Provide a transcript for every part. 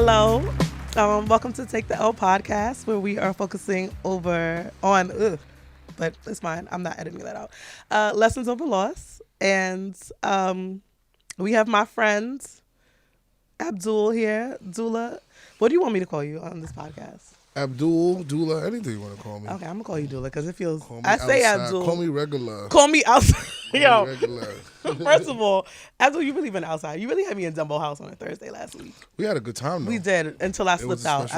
Hello. Welcome to Take the L podcast, where we are focusing on, but it's fine. I'm not editing that out. Lessons over loss. And we have my friend, Abdul here. Dula. What do you want me to call you on this podcast? Abdul, Dula, anything you want to call me. Okay, I'm going to call you Dula because it feels... I say Abdul. Call me regular. Call me outside. Yo, regular. First of all, Abdul, you really been outside. You really had me in Dumbo House on a Thursday last week. We had a good time, though. We did, until I slipped out.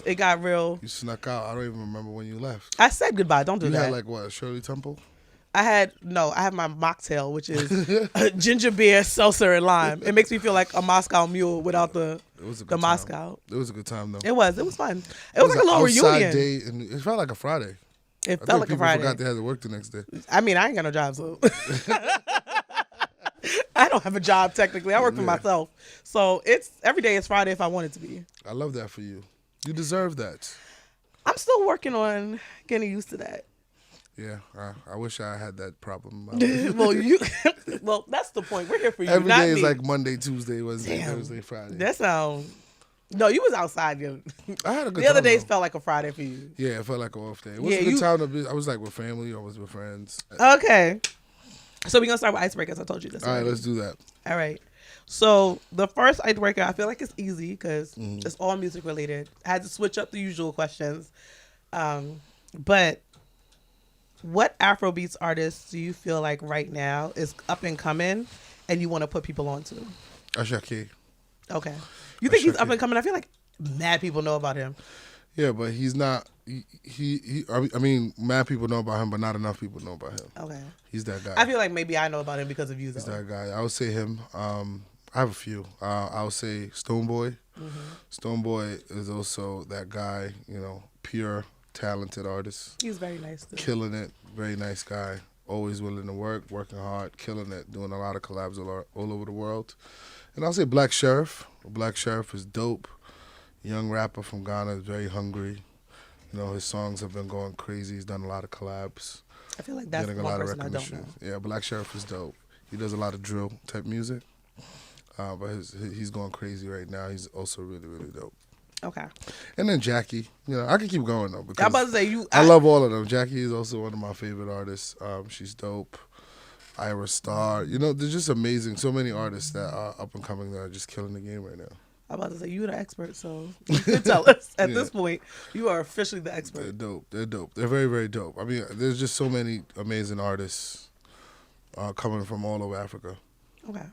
It got real. You snuck out. I don't even remember when you left. I said goodbye. Don't do that. You had like what, Shirley Temple? I have my mocktail, which is ginger beer, seltzer, and lime. It makes me feel like a Moscow mule without the Moscow. It was a good time, though. It was fun. It was like a little reunion. Day, and it felt like a Friday. It felt like a Friday. People forgot they had to work the next day. I mean, I ain't got no job, so I don't have a job technically. I work for myself, so every day is Friday if I want it to be. I love that for you. You deserve that. I'm still working on getting used to that. Yeah, I wish I had that problem. Well, that's the point. We're here for you. Every not day is me. like Monday, Tuesday, Wednesday, Thursday, Friday. That sounds. No, you was outside. I had a good time. The other days felt like a Friday for you. Yeah, it felt like an off day. It was a good time. I was like with family. I was with friends. Okay. So we're going to start with icebreakers. I told you this. All right, let's do that. All right. So the first icebreaker, I feel like it's easy because it's all music related. I had to switch up the usual questions. But what Afrobeats artists do you feel like right now is up and coming and you want to put people onto? Ashake. Okay. You think he's up and coming? I feel like mad people know about him. Yeah, but he's not. I mean, mad people know about him, but not enough people know about him. Okay. He's that guy. I feel like maybe I know about him because of you, though. He's that guy. I would say him. I have a few. I would say Stoneboy. Stoneboy is also that guy, pure, talented artist. He's very nice, too. Killing it. Very nice guy. Always willing to work, working hard, killing it, doing a lot of collabs all over the world. And I'll say Black Sheriff. Black Sheriff is dope. Young rapper from Ghana, is very hungry. His songs have been going crazy. He's done a lot of collabs. I feel like that's one person I don't know. Yeah, Black Sheriff is dope. He does a lot of drill type music. But he's going crazy right now. He's also really, really dope. Okay. And then Jackie. I can keep going, though. Because I'm about to say, I love all of them. Jackie is also one of my favorite artists. She's dope. Ira Star. There's just amazing. So many artists that are up and coming that are just killing the game right now. I'm about to say, you're the expert, so you can tell us. At this point, you are officially the expert. They're dope. They're very, very dope. I mean, there's just so many amazing artists coming from all over Africa. Okay.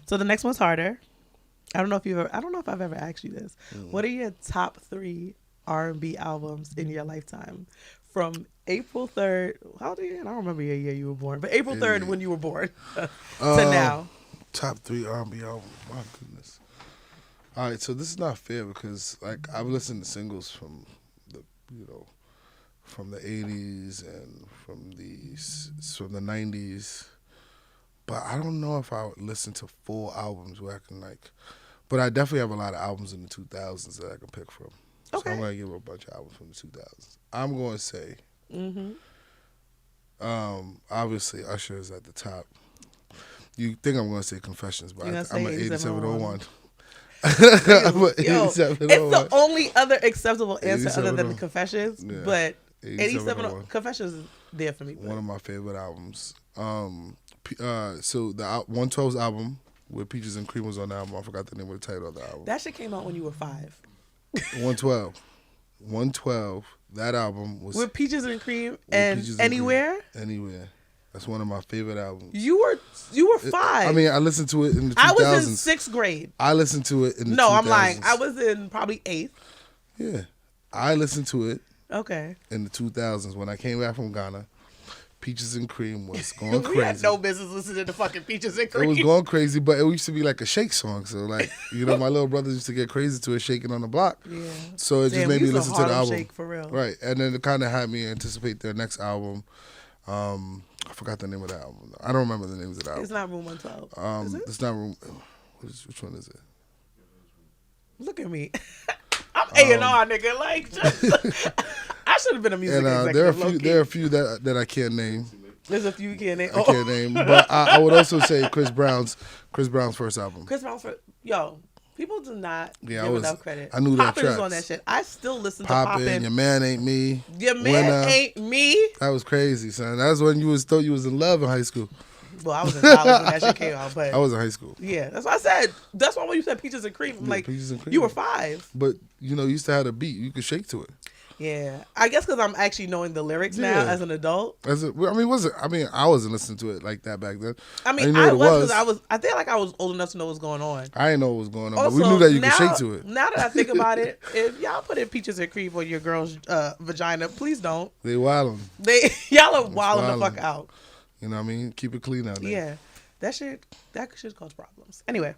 So the next one's harder. I don't know if I've ever asked you this. What are your top 3 R&B albums in your lifetime? From April 3rd, how old are you? I don't remember your year you were born, but April 3rd when you were born to now. Top 3 R&B albums. My goodness. All right, so this is not fair because I've listened to singles from the 80s and from the 90s, but I don't know if I would listen to full albums where I can but I definitely have a lot of albums in the 2000s that I can pick from. Okay. So I'm gonna give a bunch of albums from the 2000s. I'm going to say, obviously Usher is at the top. You think I'm going to say Confessions, but I'm an 8701. It's the only other acceptable answer other than the Confessions, but 87 Confessions is there for me. One of my favorite albums. So the 112's album with Peaches and Cream was on the album. I forgot the name of the title of the album. That shit came out when you were 5. 112. That album was with Peaches and Cream and Anywhere. Anywhere. That's one of my favorite albums. You were 5. I mean, I listened to it in the 2000s. I was in 6th grade. I listened to it in the 2000s. No, I'm lying. I was in probably 8th. Yeah. I listened to it. Okay. In the 2000s when I came back from Ghana. Peaches and Cream was going crazy. We had no business listening to fucking Peaches and Cream. It was going crazy, but it used to be like a shake song. So my little brothers used to get crazy to it, shaking on the block. Yeah. So it just made me listen to the album. Shake for real. Right. And then it kind of had me anticipate their next album. I forgot the name of the album. I don't remember the names of the album. It's not Room 112. Is it? It's not Room. Which one is it? Look at me. I'm A&R, nigga. I should have been a music executive. There are a few that I can't name. There's a few you can't name. I can't name, but I would also say Chris Brown's first album. Chris Brown's first, yo. People do not Yeah, give enough credit. I knew that Poppin' is on tracks. that shit. I still listen to Poppin', Poppin'. Your Man Ain't Me. Your Man Winner. Ain't Me. That was crazy, son. That was when you thought you was in love in high school. Well, I was in college when that shit came out, but I was in high school. yeah, that's what I said. That's why when you said Peaches and Cream, I'm like, Peaches and Cream. you were 5. But you used to have a beat. You could shake to it. Yeah, I guess because I'm actually knowing the lyrics now as an adult. I wasn't listening to it like that back then. I mean, I was because I feel like I was old enough to know what's going on. I didn't know what was going on, Also, but we knew that you could shake to it. Now that I think about it, if y'all put in Peaches and Cream on your girl's vagina, please don't. They wildin'. Y'all are wilding the fuck out. You know what I mean? Keep it clean out there. Yeah, that shit cause problems. Anyway,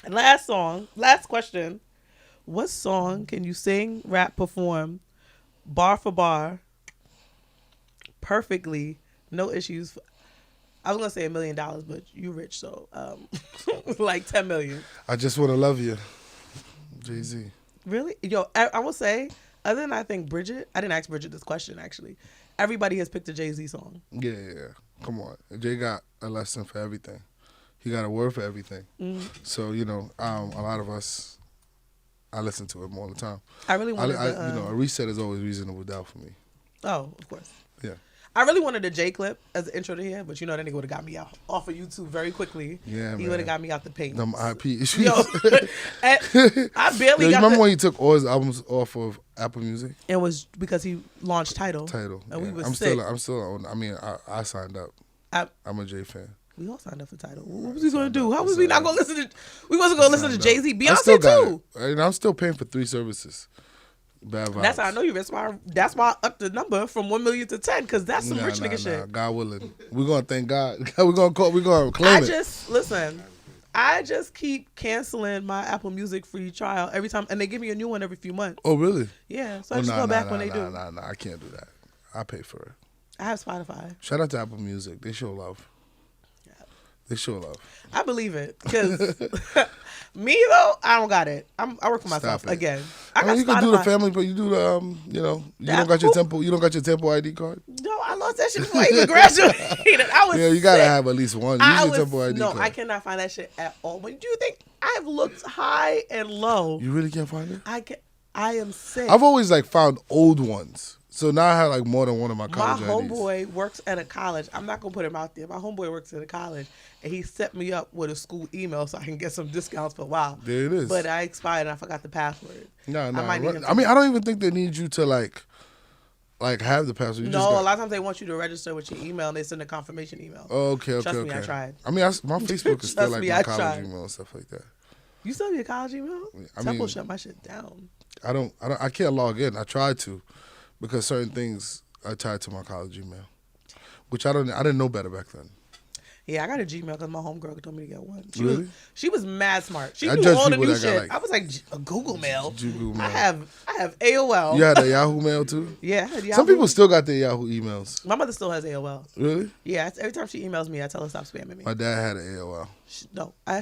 last question. What song can you sing, rap, perform, bar for bar, perfectly, no issues? I was gonna say $1 million, but you rich, so like 10 million. I Just Wanna Love You, Jay-Z. Really? Yo, I will say, other than I think Bridget, I didn't ask Bridget this question actually. Everybody has picked a Jay-Z song. Yeah. Come on, Jay got a lesson for everything. He got a word for everything. So a lot of us. I listen to him all the time. I really wanted a reset is always reasonable doubt for me. Oh, of course. Yeah. I really wanted a J clip as an intro to here, but that nigga would have got me out off of YouTube very quickly. Yeah, he would have got me out the paint. Them IP issues. Yo, I barely. You remember when he took all his albums off of Apple Music? It was because he launched Tidal. And yeah. We was I'm sick. still on. I mean, I signed up. I'm a Jay fan. We all signed up for Tidal. What was he going to do? How was we not going to listen to? We wasn't going to listen to Jay-Z. Beyonce too. And I'm still paying for 3 services. Bad vibes. That's how I know you. That's why I upped the number from 1 million to 10 because that's some rich nigga shit. God willing, we're gonna thank God. We're gonna claim it. I just keep canceling my Apple Music free trial every time, and they give me a new one every few months. Oh really? Yeah. So I just go back when they do. Nah, I can't do that. I pay for it. I have Spotify. Shout out to Apple Music. They show love. They show love. I believe it because me though, I don't got it. I work for myself again. I got you can do the family, but you do the you don't got your temple. You don't got your temple ID card. No, I lost that shit before I even graduated. I was you gotta have at least one. Use your temple ID card. No, I cannot find that shit at all. When do you think I've looked high and low? You really can't find it? I am sick. I've always found old ones. So now I have more than one of my college IDs. My homeboy works at a college. I'm not going to put him out there. My homeboy works at a college, and he set me up with a school email so I can get some discounts for a while. There it is. But I expired and I forgot the password. No. I don't even think they need you to have the password. A lot of times they want you to register with your email, and they send a confirmation email. Oh, okay. Trust me, I tried. I mean, my Facebook is still my college email and stuff like that. You still have your college email? Temple shut my shit down. I can't log in. I tried to, because certain things are tied to my college email, which I didn't know better back then. Yeah, I got a Gmail because my homegirl told me to get one. She was mad smart. She I knew all the new shit. I was like, a Google Mail. Google Mail. I have AOL. You had a Yahoo Mail too? Yeah, I had Yahoo. Some people still got their Yahoo emails. My mother still has AOL. Really? Yeah, every time she emails me, I tell her stop spamming me. My dad had an AOL.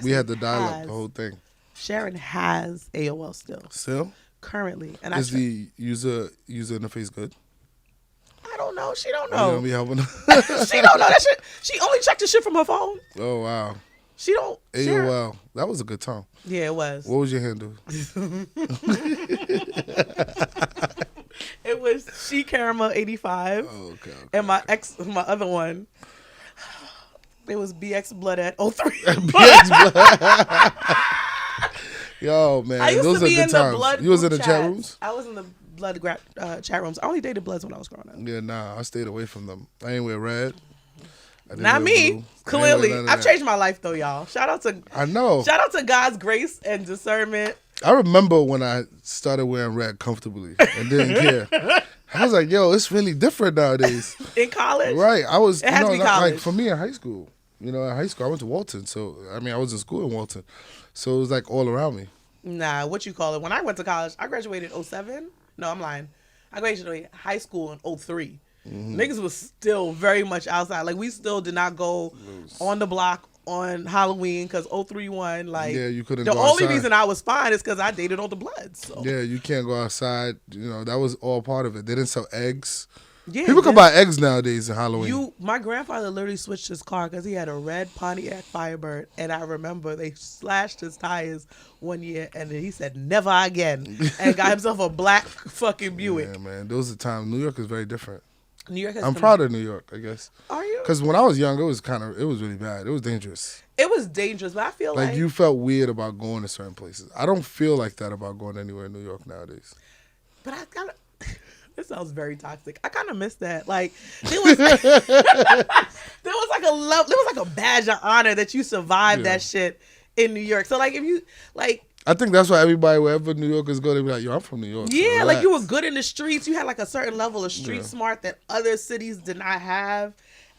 We had the dial-up, the whole thing. Sharon has AOL still. Still? Currently. And is the user interface good? I don't know. She don't know. You don't be helping her? She don't know that shit. She only checked the shit from her phone. Oh, wow. She don't. AOL. That was a good time. Yeah, it was. What was your handle? It was She Caramel 85. Oh, okay. And my other one, it was BX Blood at 03. BX Blood. Yo, man. I used those to be are good in times. the blood. You was in the chats. chat rooms? I was in the blood chat rooms. I only dated Bloods when I was growing up. Yeah, nah. I stayed away from them. I ain't wear red. Not me. Blue. Clearly. I've changed my life though, y'all. Shout out to God's grace and discernment. I remember when I started wearing red comfortably and didn't care. I was like, yo, it's really different nowadays. In college? Right. I was, it had to be college. for me in high school. In high school, I went to Walton. So, I was in school in Walton. So it was all around me. Nah, what you call it? When I went to college, I graduated 07. No, I'm lying. I graduated high school in 03. Mm-hmm. Niggas was still very much outside. We still did not go on the block on Halloween because 031. Yeah, you couldn't go outside. The only reason I was fine is because I dated all the Bloods. So. Yeah, you can't go outside. That was all part of it. They didn't sell eggs. Yeah, People can buy eggs nowadays in Halloween. My grandfather literally switched his car because he had a red Pontiac Firebird, and I remember they slashed his tires one year, and then he said never again, and got himself a black fucking Buick. Yeah, man. Those are times. New York is very different. New York has I'm proud of New York, I guess. Are you? Because when I was young, it was really bad. It was dangerous. It was dangerous, but I feel like You felt weird about going to certain places. I don't feel like that about going anywhere in New York nowadays. But I kind of. This sounds very toxic. I kind of miss that. Like there was, there was like a love. There was like a badge of honor that you survived that shit in New York. So like if you like. I think that's why everybody, wherever New Yorkers go, they be like, yo, I'm from New York. Yeah, so like you were good in the streets. You had like a certain level of street smart that other cities did not have.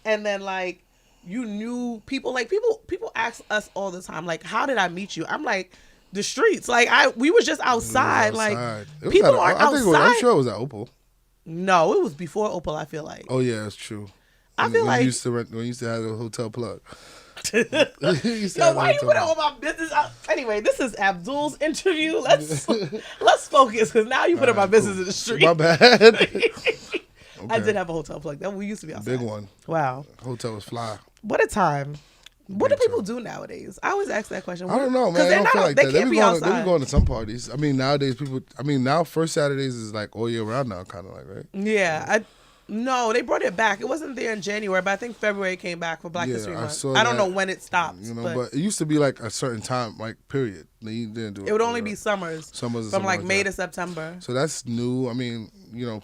And then like you knew people. Like people ask us all the time, like, how did I meet you? I'm like, the streets. Like we was just outside. Like people aren't outside. I'm sure it was at Opal. No, it was before Opal, I feel like. Oh yeah, it's true. I feel like when you used to have a hotel plug. Yo, why you put all my business out? Anyway, this is Abdul's interview. Let's focus, because now you put my business in the street. My bad. Okay. I did have a hotel plug. That we used to be outside. Big one. Wow. Hotel was fly. What a time. What do people do nowadays? I always ask that question. I don't know, man. I don't feel like that. Can't be outside. They be going to some parties. I mean, nowadays now first Saturdays is like all year round now, kind of like, right? Yeah. No, they brought it back. It wasn't there in January, but I think February came back for Black History Month. I don't know when it stopped. But it used to be like a certain time, like period. You didn't do it. It would only be summers from like May to September. So that's new. I mean,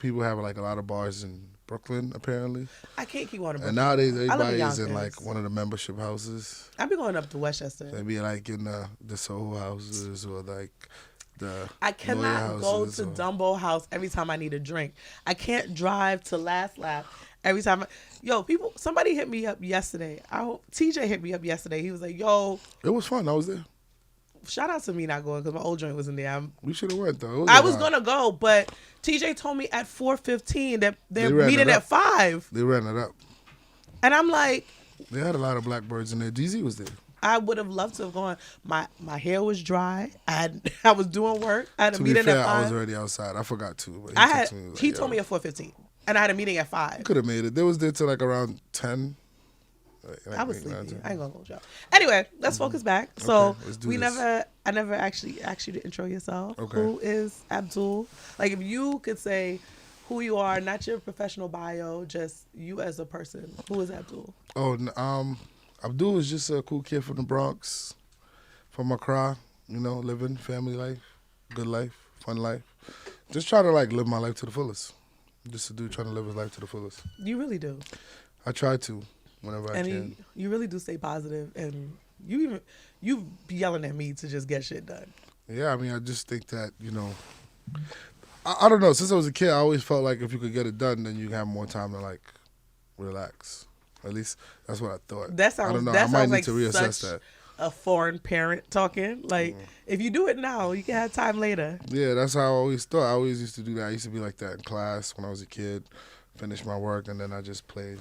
people have like a lot of bars in Brooklyn, apparently. I can't keep going to Brooklyn. And nowadays, everybody is in like one of the membership houses. I've been going up to Westchester. They be like in the Soho houses or like I cannot go to Dumbo House every time I need a drink. I can't drive to Last Lap every time. Somebody hit me up yesterday. TJ hit me up yesterday. He was like, yo. It was fun. I was there. Shout out to me not going because my old joint was in there. We should have went though. I was going to go, but TJ told me at 4:15 that they're meeting at 5. They ran it up. And I'm like. They had a lot of blackbirds in there. DZ was there. I would have loved to have gone. My hair was dry. I was doing work. I had a meeting at 5. I was already outside. I forgot to. But he told me at 4:15, and I had a meeting at 5. Could have made it. They was there till like around 10. I was sleepy. I ain't gonna hold y'all. Anyway, let's focus back. So I never actually asked you to intro yourself. Okay. Who is Abdul? Like if you could say who you are, not your professional bio, just you as a person. Who is Abdul? Abdul is just a cool kid from the Bronx, from Accra, living family life, good life, fun life. Just trying to like live my life to the fullest. Just a dude trying to live his life to the fullest. You really do. I try to whenever I can. You really do stay positive, and you be yelling at me to just get shit done. Yeah, I mean, I just think that, I don't know. Since I was a kid, I always felt like if you could get it done, then you have more time to like relax. At least that's what I thought. That sounds. I don't know. That I might sounds need like to reassess such that. A foreign parent talking. Like if you do it now, you can have time later. Yeah, that's how I always thought. I always used to do that. I used to be like that in class when I was a kid. Finish my work and then I just play.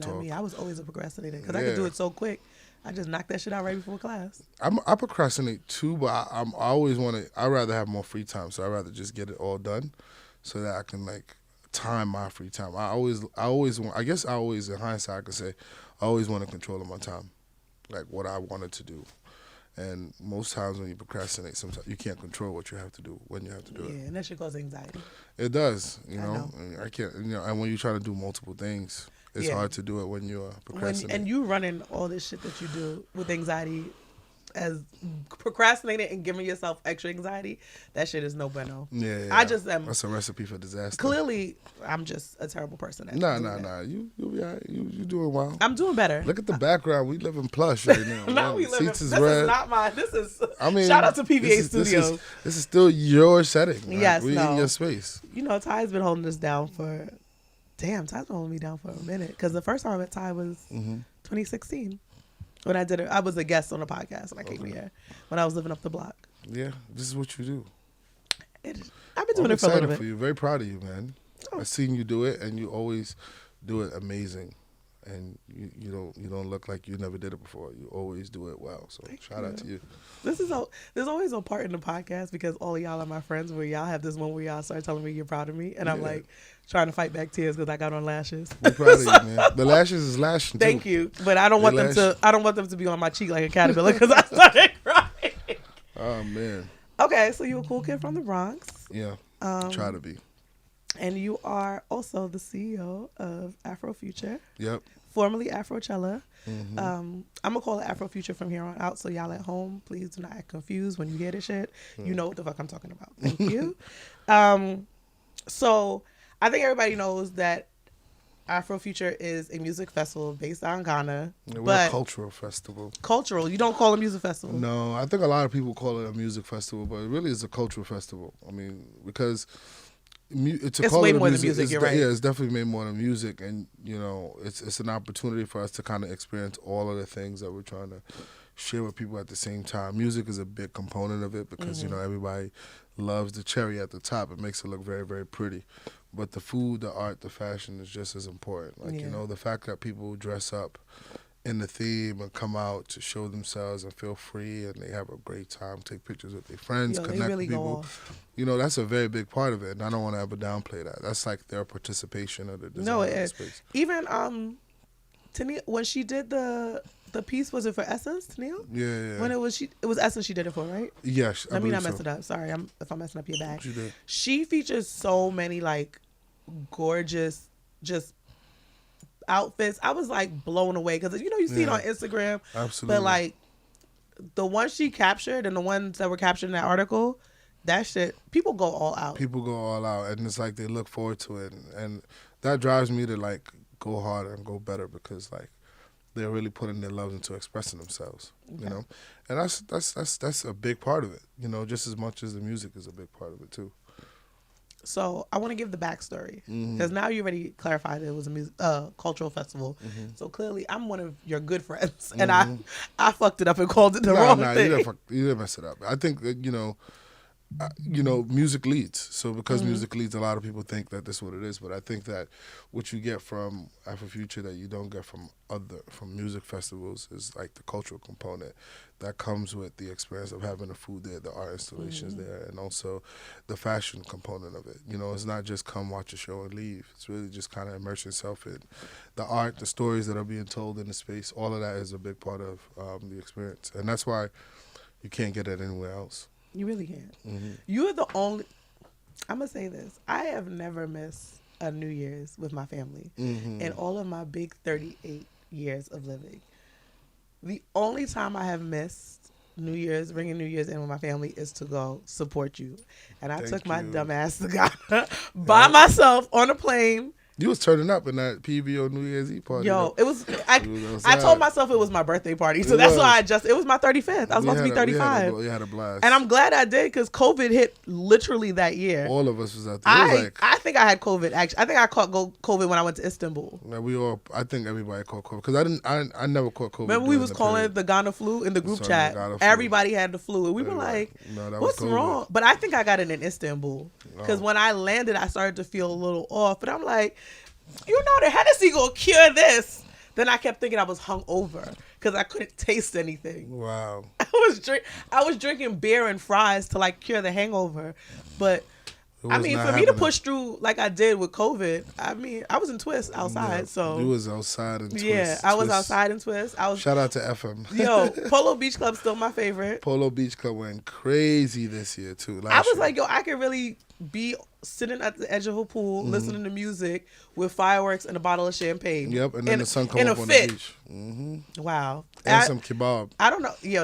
Talk. I was always a procrastinator because I could do it so quick. I just knocked that shit out right before class. I procrastinate too, but I always want to. I rather have more free time, so I rather just get it all done, so that I can like time my free time. I always want. I guess I always, in hindsight, I could say, I always want to control my time, like what I wanted to do. And most times when you procrastinate, sometimes you can't control what you have to do when you have to do it. Yeah, and that shit causes anxiety. It does, I can't, and when you try to do multiple things, it's hard to do it when you're procrastinating. And you running all this shit that you do with anxiety, as procrastinating and giving yourself extra anxiety, that shit is no bueno. Yeah. I just am. That's a recipe for disaster. Clearly, I'm just a terrible person. Nah. You'll be all right. You doing well. I'm doing better. Look at the background. We live in plush right now. No, we live in. This red. Is not mine. This is. Shout out to PVA Studios. This is still your setting. Right? Yes, we in your space. Ty's been holding us down for. Damn, Ty's been holding me down for a minute. Because the first time I met Ty was 2016. When I did it, I was a guest on a podcast and I came here when I was living up the block. Yeah, this is what you do. I've been doing it for a little bit. For you. Very proud of you, man. I've seen you do it, and you always do it amazing. and you don't look like you never did it before. You always do it well. So shout out to you. There's always a part in the podcast because all of y'all are my friends where y'all have this one where y'all start telling me you're proud of me, and I'm like trying to fight back tears because I got on lashes. We're proud of you, man. The lashes is lashing too. Thank you, but I don't want them to be on my cheek like a caterpillar because I started crying. Oh man. Okay, so you a cool kid from the Bronx. Yeah. Try to be. And you are also the CEO of Afrofuture. Yep. Formerly Afrochella. Mm-hmm. I'm going to call it Afrofuture from here on out. So y'all at home, please do not act confused when you hear this shit. You know what the fuck I'm talking about. Thank you. So I think everybody knows that Afrofuture is a music festival based on Ghana. Yeah, we're a cultural festival. Cultural. You don't call it a music festival. No, I think a lot of people call it a music festival, but it really is a cultural festival. I mean, because it's way more than music. You're right. Yeah, it's definitely made more than music, and it's an opportunity for us to kind of experience all of the things that we're trying to share with people at the same time. Music is a big component of it because everybody loves the cherry at the top. It makes it look very, very pretty, but the food, the art, the fashion is just as important. Like the fact that people dress up in the theme and come out to show themselves and feel free and they have a great time, take pictures with their friends, connect with people. That's a very big part of it, and I don't want to ever downplay that. That's like their participation of the design of the space. Even Tania, when she did the piece, was it for Essence, Tania? Yeah. When it was Essence she did it for, right? Yes. Let me not mess it up. Sorry, if I'm messing up your bag. She did. She features so many like gorgeous, just outfits. I was like blown away because you see it on Instagram. Absolutely. But like the ones she captured and the ones that were captured in that article, that shit, people go all out. People go all out, and it's like they look forward to it, and that drives me to like go harder and go better because like they're really putting their love into expressing themselves. And that's a big part of it. Just as much as the music is a big part of it too. So I want to give the backstory because now you already clarified it was a cultural festival. So clearly I'm one of your good friends, and I fucked it up and called it the wrong thing. You didn't mess it up. I think that music leads. So because music leads, a lot of people think that this is what it is. But I think that what you get from Afrofuture that you don't get from music festivals is like the cultural component that comes with the experience of having the food there, the art installations there, and also the fashion component of it. It's not just come watch a show and leave. It's really just kind of immerse yourself in the art, the stories that are being told in the space. All of that is a big part of the experience. And that's why you can't get it anywhere else. You really can't. You're the only. I'm gonna say this. I have never missed a New Year's with my family in all of my big 38 years of living. The only time I have missed New Year's, bringing New Year's in with my family, is to go support you. And I took my dumb ass to Ghana by myself on a plane. You was turning up in that PVO New Year's Eve party. Yo, it was. I told myself it was my birthday party, so that's why it was my 35th. I was about to be 35. We had a blast, and I'm glad I did because COVID hit literally that year. All of us was out there. I think I had COVID. Actually, I think I caught COVID when I went to Istanbul. Yeah, I think everybody caught COVID because I never caught COVID. Remember we was calling it the Ghana flu in the group chat. Everybody had the flu, and we were like, "What's wrong?" But I think I got it in Istanbul because when I landed, I started to feel a little off. But I'm like, the Hennessy gonna cure this. Then I kept thinking I was hungover because I couldn't taste anything. Wow. I was drinking beer and fries to like cure the hangover, but for me to push through like I did with COVID, I was in Twist outside, so you was outside in Twist. Yeah, I was outside in Twist. Shout out to FM. Yo, Polo Beach Club's still my favorite. Polo Beach Club went crazy this year too. I was like, I could really be sitting at the edge of a pool, listening to music with fireworks and a bottle of champagne. Yep, and then the sun come up on the beach. Wow. And some kebab. I don't know. Yo,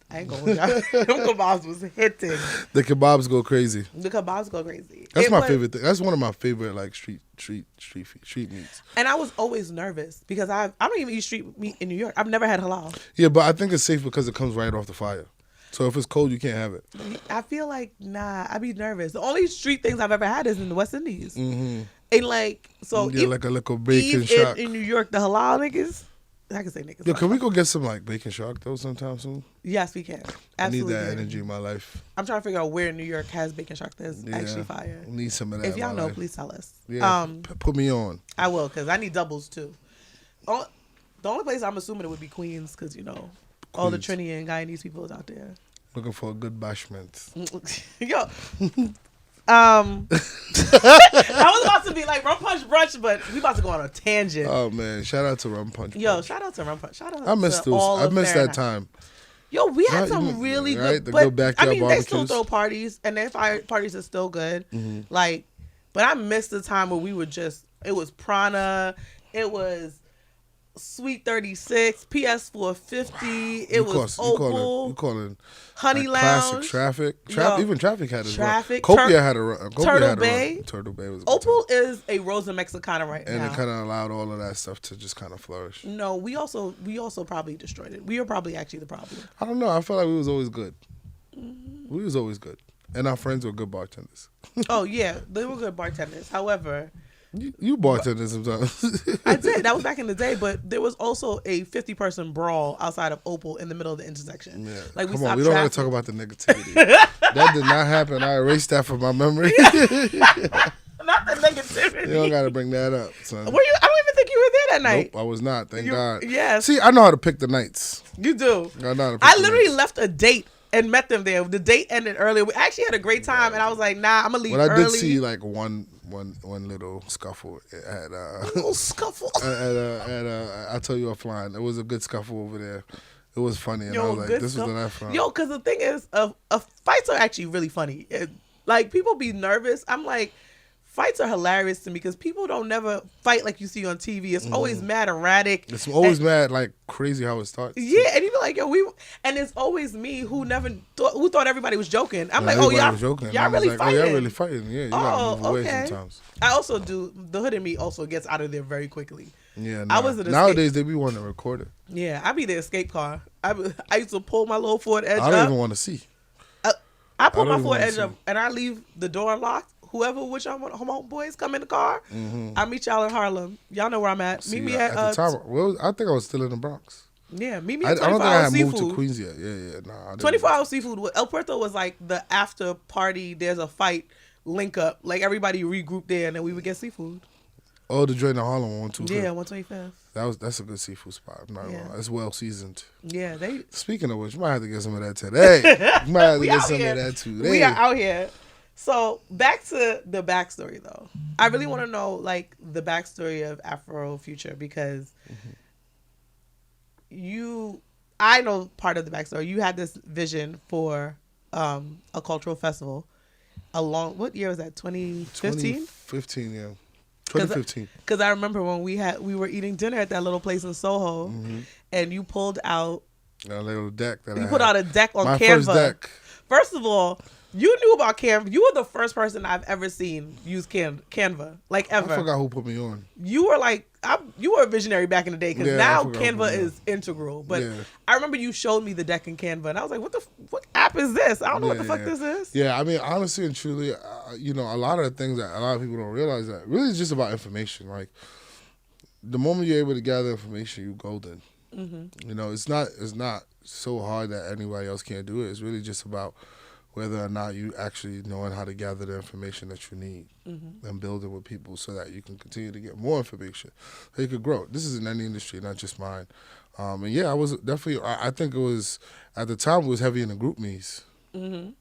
I ain't going. Them kebabs was hitting. The kebabs go crazy. That's my favorite thing. That's one of my favorite like street meats. And I was always nervous because I don't even eat street meat in New York. I've never had halal. Yeah, but I think it's safe because it comes right off the fire. So if it's cold, you can't have it. I feel like I'd be nervous. The only street things I've ever had is in the West Indies. And like like a little bacon shock in New York, the halal niggas. I can say niggas. Yo, can we go get some like bacon shark though sometime soon? Yes, we can. Absolutely. I need that energy in my life. I'm trying to figure out where in New York has bacon shark that's actually fire. Need some of that. If y'all know, please tell us. Yeah, put me on. I will, because I need doubles too. Oh, the only place I'm assuming it would be Queens, because all the Queens. Trini and Guyanese people is out there. Looking for a good bashment. Yo, I was about to be like Rum Punch Brunch, but we about to go on a tangent. Oh man, shout out to Rum Punch. Yo, shout out to Rum Punch. Shout out I missed to those. all I of missed Fahrenheit. that time. Yo, we had Right, some really right, good, the but good backyard I mean, they still barbecues. throw parties, and their parties are still good. Like, but I missed the time where we were just. It was Prana. It was Sweet 36, PS 450. It was Opal. You calling Honey classic Lounge. Traffic. Yo, Even Traffic had his Traffic. run. Copia had a run. Copia Turtle had a Bay. Run. Turtle Bay was a good Opal time. is a Rosa Mexicana right And now. it kind of allowed all of that stuff to just kind of flourish. No, we also probably destroyed it. We were probably actually the problem. I don't know. I felt like we was always good. We was always good. And our friends were good bartenders. Oh yeah, they were good bartenders. However, You bartended sometimes. I did. That was back in the day, but there was also a 50-person brawl outside of Opal in the middle of the intersection. Yeah. Like Come on, we don't traffic. want to talk about the negativity. That did not happen. I erased that from my memory. Not the negativity. You don't got to bring that up, son. Were you? I don't even think you were there that night. Nope, I was not. Thank God. Yes, See, I know how to pick the nights. you do. I know how to pick I the literally nights. left a date and met them there. The date ended earlier. We actually had a great time, and I was like, "Nah, I'm gonna leave But I early." did see like one little scuffle at little scuffle. I tell you offline. It was a good scuffle over there. It was funny, and I Yo, was like, good "This was stuff. the last round." Yo, because the thing is, fights are actually really funny. Like, people be nervous. I'm like, fights are hilarious to me because people don't never fight like you see on TV. It's always mad erratic. It's always mad, like crazy how it starts. Yeah, and you be like, yo, and it's always me who thought everybody was joking. I'm like, oh, Everybody y'all, was joking. y'all I was really like, fighting. Oh, y'all really fighting. Yeah, you gotta move away okay. sometimes. I also do. The hood in me also gets out of there very quickly. Yeah, I was an nowadays they be wanting to record it. Yeah, I be the escape car. I used to pull my little Ford Edge I don't up. even want to see. I pull I don't my even Ford wanna Edge see. up and I leave the door unlocked. Which homeboys come in the car, I meet y'all in Harlem. Y'all know where I'm at. See, Meet me at the time. I think I was still in the Bronx. yeah, meet me I at don't 24 think I Hour had moved to Seafood. Queens yet. Yeah. Nah, I didn't. 24 Hour Seafood. El Puerto was like the after party. There's a fight, link up. Like everybody regrouped there, and then we would get seafood. Oh, the joint in Harlem on 2. Yeah, 125th. That's a good seafood spot. I'm not Yeah. gonna lie. It's well seasoned. Yeah, they. Speaking of which, you might have to get some of that today. You might have to We get out some here. of that today. We are out here. So back to the backstory though. I really want to know like the backstory of Afrofuture because I know part of the backstory. You had this vision for a cultural festival what year was that? 2015? 2015, yeah. 2015. Because I remember when we were eating dinner at that little place in Soho and you pulled out A little deck that you I put had. out a deck on My Canva. first deck. First of all, you knew about Canva. You were the first person I've ever seen use Canva, like ever. I forgot who put me on. You were like, you were a visionary back in the day because Yeah, I now forgot who Canva put me is integral. But Yeah. I remember you showed me the deck in Canva, and I was like, what app is this? I don't know what the fuck Yeah. this is. Yeah, I mean, honestly and truly, a lot of the things that a lot of people don't realize that really it's just about information. Like, the moment you're able to gather information, you're golden. It's not so hard that anybody else can't do it. It's really just about whether or not you actually knowing how to gather the information that you need and build it with people so that you can continue to get more information so you could grow. This is in any industry, not just mine. And yeah, I was definitely, I think it was, at the time, it was heavy in the GroupMe's. The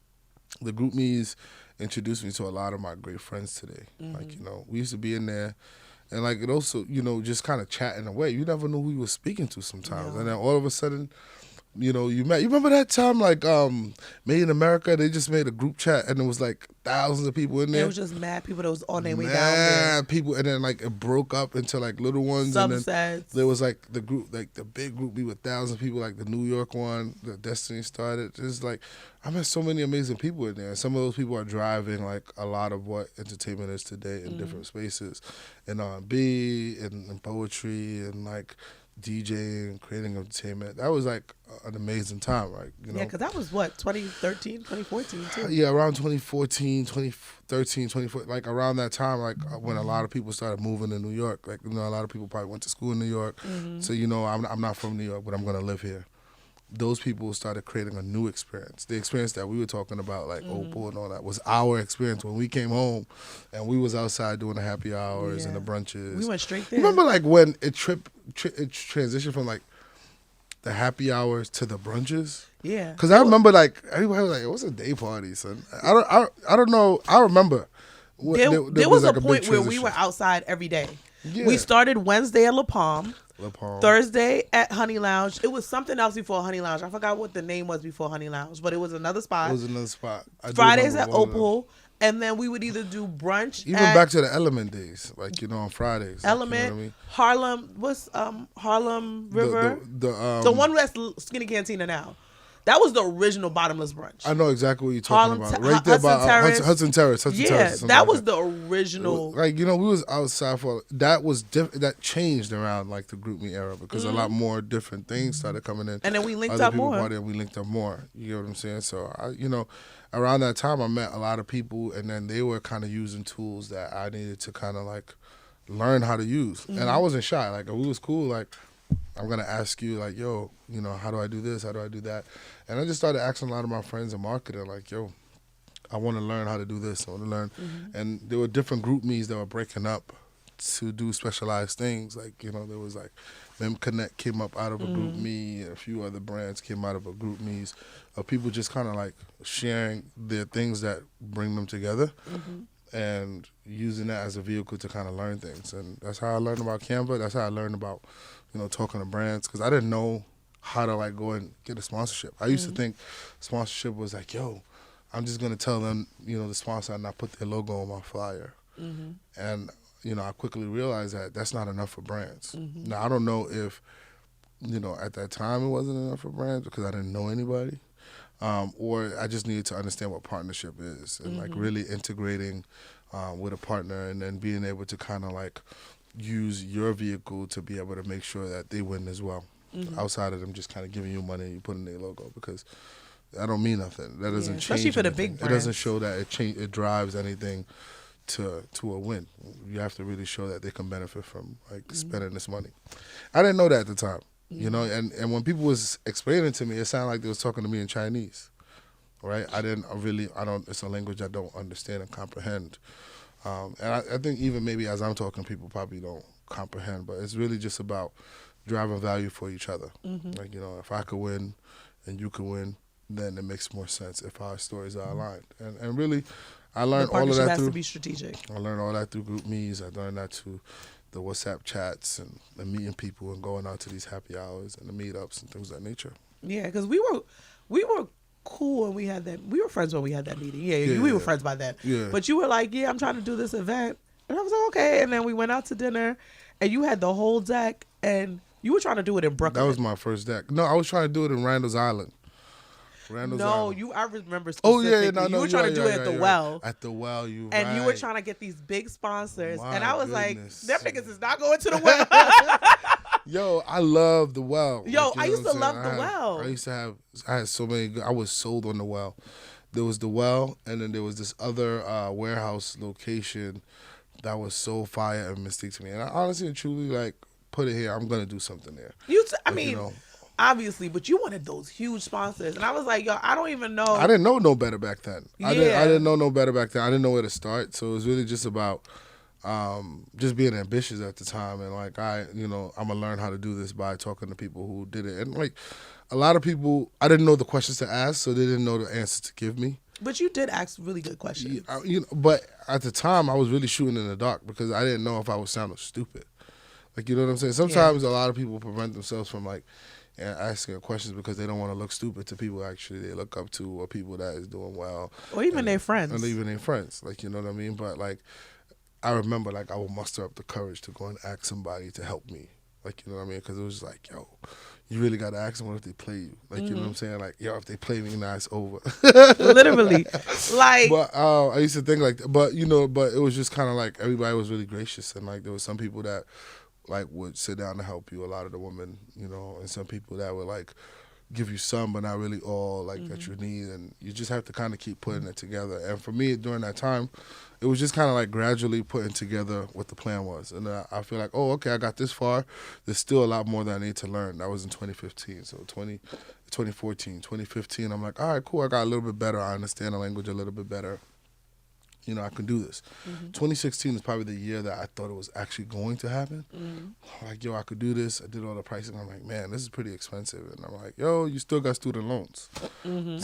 GroupMe's introduced me to a lot of my great friends today. Like, we used to be in there and like it also, just kind of chatting away. You never knew who you were speaking to sometimes. Yeah. And then all of a sudden, you remember that time like Made in America, they just made a group chat and there was like thousands of people in there. It was just mad people that was on their way down there. Mad people, and then like it broke up into like little ones. And then Subsets. there was like the group, like the big group be with thousands of people, like the New York one, the Destiny started. It's like I met so many amazing people in there. And some of those people are driving like a lot of what entertainment is today in different spaces, in R&B, in poetry, and like DJing, creating entertainment. That was like an amazing time, right? Yeah, because that was what, 2013, 2014 too. Yeah, around 2014, 2013, 2014, like around that time, like when a lot of people started moving to New York. Like, a lot of people probably went to school in New York. So, I'm not from New York, but I'm going to live here. those people started creating a new experience. The experience that we were talking about, like Opal and all that, was our experience when we came home and we was outside doing the happy hours and the brunches. We went straight there. You remember like when it transitioned from like the happy hours to the brunches? Yeah. Because I remember like everybody was like, it was a day party, son. I don't know. I remember. There was like a point where we were outside every day. Yeah. We started Wednesday at La Palm. LaPalm. Thursday at Honey Lounge. It was something else before Honey Lounge. I forgot what the name was before Honey Lounge, but it was another spot. It was another spot. Fridays at Opal, and then we would either do brunch. Even back to the Element days, like on Fridays. Element, like, you know what I mean? Harlem. What's Harlem River? The one that's Skinny Cantina now. That was the original bottomless brunch. I know exactly what you're talking about. Right there Hudson by Terrace. Hudson Terrace. Yeah, that was the original. Like we was outside for that was that changed around like the GroupMe era because a lot more different things started coming in. And then we linked Other up people more. party and we linked up more. You know what I'm saying? So around that time I met a lot of people and then they were kind of using tools that I needed to kind of like learn how to use. And I wasn't shy. Like if we was cool, like I'm gonna ask you like, yo, how do I do this? How do I do that? And I just started asking a lot of my friends in marketing, like, yo, I want to learn how to do this. I want to learn. And there were different group me's that were breaking up to do specialized things. Like, there was like Mem Connect came up out of a group me. A few other brands came out of a group me's. Of people just kind of like sharing their things that bring them together and using that as a vehicle to kind of learn things. And that's how I learned about Canva. That's how I learned about, talking to brands because I didn't know how to like go and get a sponsorship. I used to think sponsorship was like, yo, I'm just gonna tell them, the sponsor and not put their logo on my flyer. And I quickly realized that that's not enough for brands. Now I don't know if, at that time it wasn't enough for brands because I didn't know anybody, or I just needed to understand what partnership is and like really integrating with a partner and then being able to kind of like use your vehicle to be able to make sure that they win as well. Outside of them just kind of giving you money and you put in their logo because that don't mean nothing. That doesn't change especially for the anything. big brands. It doesn't show that it drives anything to a win. You have to really show that they can benefit from like spending this money. I didn't know that at the time, and when people was explaining to me, it sounded like they was talking to me in Chinese, right? I don't. It's a language I don't understand and comprehend. And I think even maybe as I'm talking, people probably don't comprehend, but it's really just about driving value for each other. Like, if I could win and you could win, then it makes more sense if our stories are aligned. And really, I learned all of that has through. to be strategic. I learned all that through group me's. I learned that through the WhatsApp chats and meeting people and going out to these happy hours and the meetups and things of that nature. Yeah, because we were cool when we had that. We were friends when we had that meeting. Yeah, we were friends by then. Yeah. But you were like, yeah, I'm trying to do this event. And I was like, okay. And then we went out to dinner and you had the whole deck and you were trying to do it in Brooklyn. That was my first deck. No, I was trying to do it in Randall's Island. I remember specifically. Oh, yeah, no, you were trying to do it at the well. At the well, you were trying to get these big sponsors. My and I was goodness. like, them niggas is not going to the well. Yo, I love the well. Yo, like, I used to love the well. I had so many, I was sold on the well. There was the well, and then there was this other warehouse location that was so fire and mystique to me. And I honestly and truly, like, put it here, I'm going to do something there. Obviously, but you wanted those huge sponsors. And I was like, yo, I don't even know. I didn't know no better back then. Yeah. I didn't know no better back then. I didn't know where to start. So it was really just about just being ambitious at the time. And like, I'm going to learn how to do this by talking to people who did it. And like, a lot of people, I didn't know the questions to ask, so they didn't know the answers to give me. But you did ask really good questions. But at the time, I was really shooting in the dark because I didn't know if I was sounding stupid. Like, you know what I'm saying? Sometimes a lot of people prevent themselves from like, and asking questions because they don't want to look stupid to people actually they look up to or people that is doing well. Or even their friends. Or even their friends. Like, you know what I mean? But, like, I remember, like, I would muster up the courage to go and ask somebody to help me. Like, you know what I mean? Because it was like, yo, you really got to ask them what if they play you. Like, you know what I'm saying? Like, yo, if they play me, now it's over. Literally. Like. But I used to think like that. But, but it was just kind of like everybody was really gracious. And, like, there was some people that like would sit down to help you, a lot of the women, and some people that would like give you some, but not really all like that you need, and you just have to kind of keep putting it together. And for me, during that time, it was just kind of like gradually putting together what the plan was, and I feel like, oh, okay, I got this far. There's still a lot more that I need to learn. That was in 2015, so 2014, 2015. I'm like, all right, cool. I got a little bit better. I understand the language a little bit better. You know, I can do this. 2016 is probably the year that I thought it was actually going to happen. Like, yo, I could do this. I did all the pricing. I'm like, man, this is pretty expensive. And I'm like, yo, you still got student loans.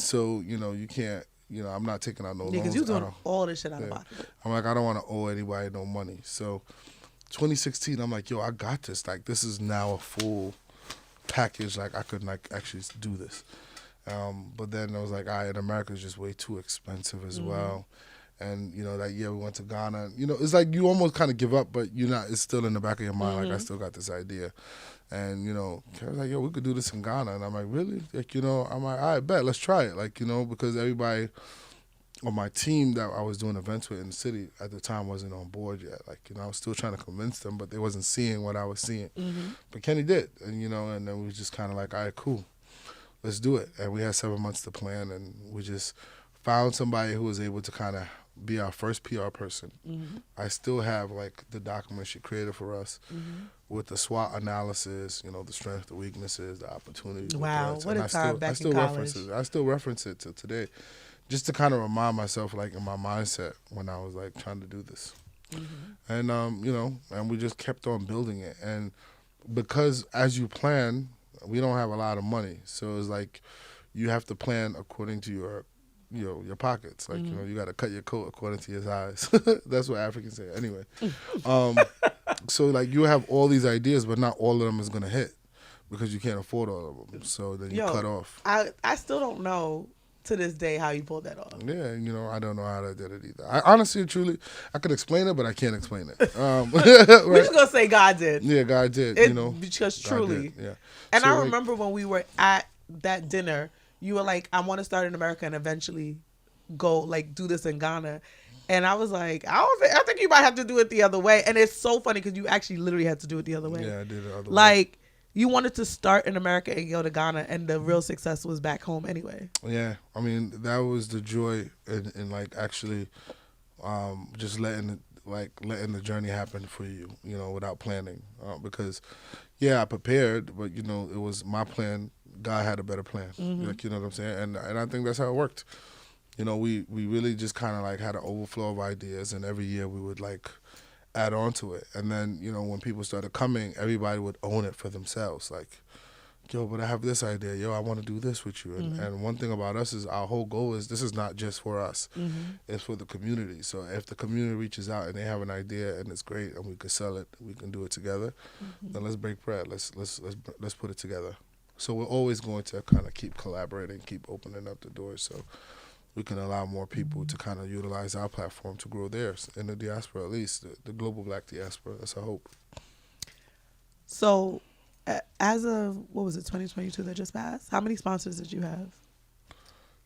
So, you know, you can't, you know, I'm not taking out no loans. Because you're doing all this shit out of pocket. I'm like, I don't want to owe anybody no money. So 2016, I'm like, yo, I got this. Like, this is now a full package. Like, I could, like, actually do this. But then I was like, all right, America's just way too expensive as well. And, you know, that year we went to Ghana. You know, it's like you almost kind of give up, but you're not. It's still in the back of your mind, like, I still got this idea. And, you know, Kara's like, yo, we could do this in Ghana. And I'm like, really? Like, you know, I'm like, all right, bet, let's try it. Like, you know, because everybody on my team that I was doing events with in the city at the time wasn't on board yet. Like, you know, I was still trying to convince them, but they wasn't seeing what I was seeing. But Kenny did. And, you know, and then we was just kind of like, all right, cool, let's do it. And we had 7 months to plan, and we just found somebody who was able to kind of be our first PR person. I still have like the document she created for us with the SWOT analysis, you know, the strengths, the weaknesses, the opportunities. Wow, what a time back in college. I still reference it to today, just to kind of remind myself, like, in my mindset when I was like trying to do this. And you know, and we just kept on building it. And because as you plan, we don't have a lot of money, so it's like you have to plan according to your, you know, your pockets. Like, you know, you got to cut your coat according to your size. That's what Africans say. Anyway, so like you have all these ideas, but not all of them is gonna hit because you can't afford all of them. So then you cut off. I still don't know to this day how you pulled that off. Yeah, you know, I don't know how I did it either. I honestly, truly, I could explain it, but I can't explain it. Right? We're just gonna say God did. Yeah, God did. You know, because truly. Yeah. And So, I like, remember when we were at that dinner, you were like, I want to start in America and eventually go like do this in Ghana. And I was like, I think you might have to do it the other way. And it's so funny because you actually literally had to do it the other way. Yeah, I did it the other way. Like, you wanted to start in America and go to Ghana, and the real success was back home anyway. Yeah, I mean, that was the joy in like actually just letting the journey happen for you, you know, without planning. Because, yeah, I prepared, but, you know, it was my plan. God had a better plan. Like, you know what I'm saying? And I think that's how it worked. You know, we really just kind of like had an overflow of ideas, and every year we would like add on to it. And then, you know, when people started coming, everybody would own it for themselves. Like, yo, but I have this idea. Yo, I want to do this with you. And one thing about us is our whole goal is this is not just for us. It's for the community. So if the community reaches out and they have an idea and it's great and we can sell it, we can do it together, then let's break bread. Let's put it together. So we're always going to kind of keep collaborating, keep opening up the doors so we can allow more people to kind of utilize our platform to grow theirs in the diaspora, at least the global Black diaspora. That's our hope. So, as of, what was it, 2022 that just passed, how many sponsors did you have?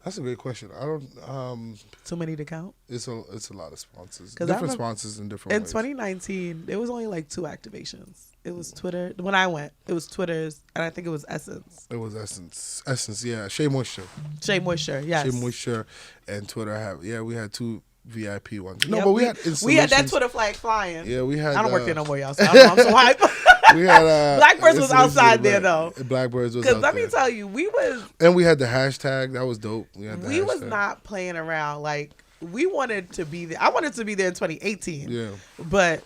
That's a great question. I don't. Too many to count? It's a lot of sponsors. 'Cause Different sponsors in different ways. In 2019, there was only like 2 activations. It was Twitter. When I went, it was Twitter's, and I think it was Essence. It was Essence. Essence, yeah. Shea Moisture. Shea Moisture, yes. Shea Moisture and Twitter we had 2 VIP ones. No, Yeah, but we had installations. We had that Twitter flag flying. Yeah, we had. I don't work there no more, y'all, so I'm so hype. We had Blackbirds was outside there though. Blackbirds was Because out let there. me tell you, we was had the hashtag. That was dope. We was not playing around. Like, we wanted to be there. I wanted to be there in 2018. Yeah. But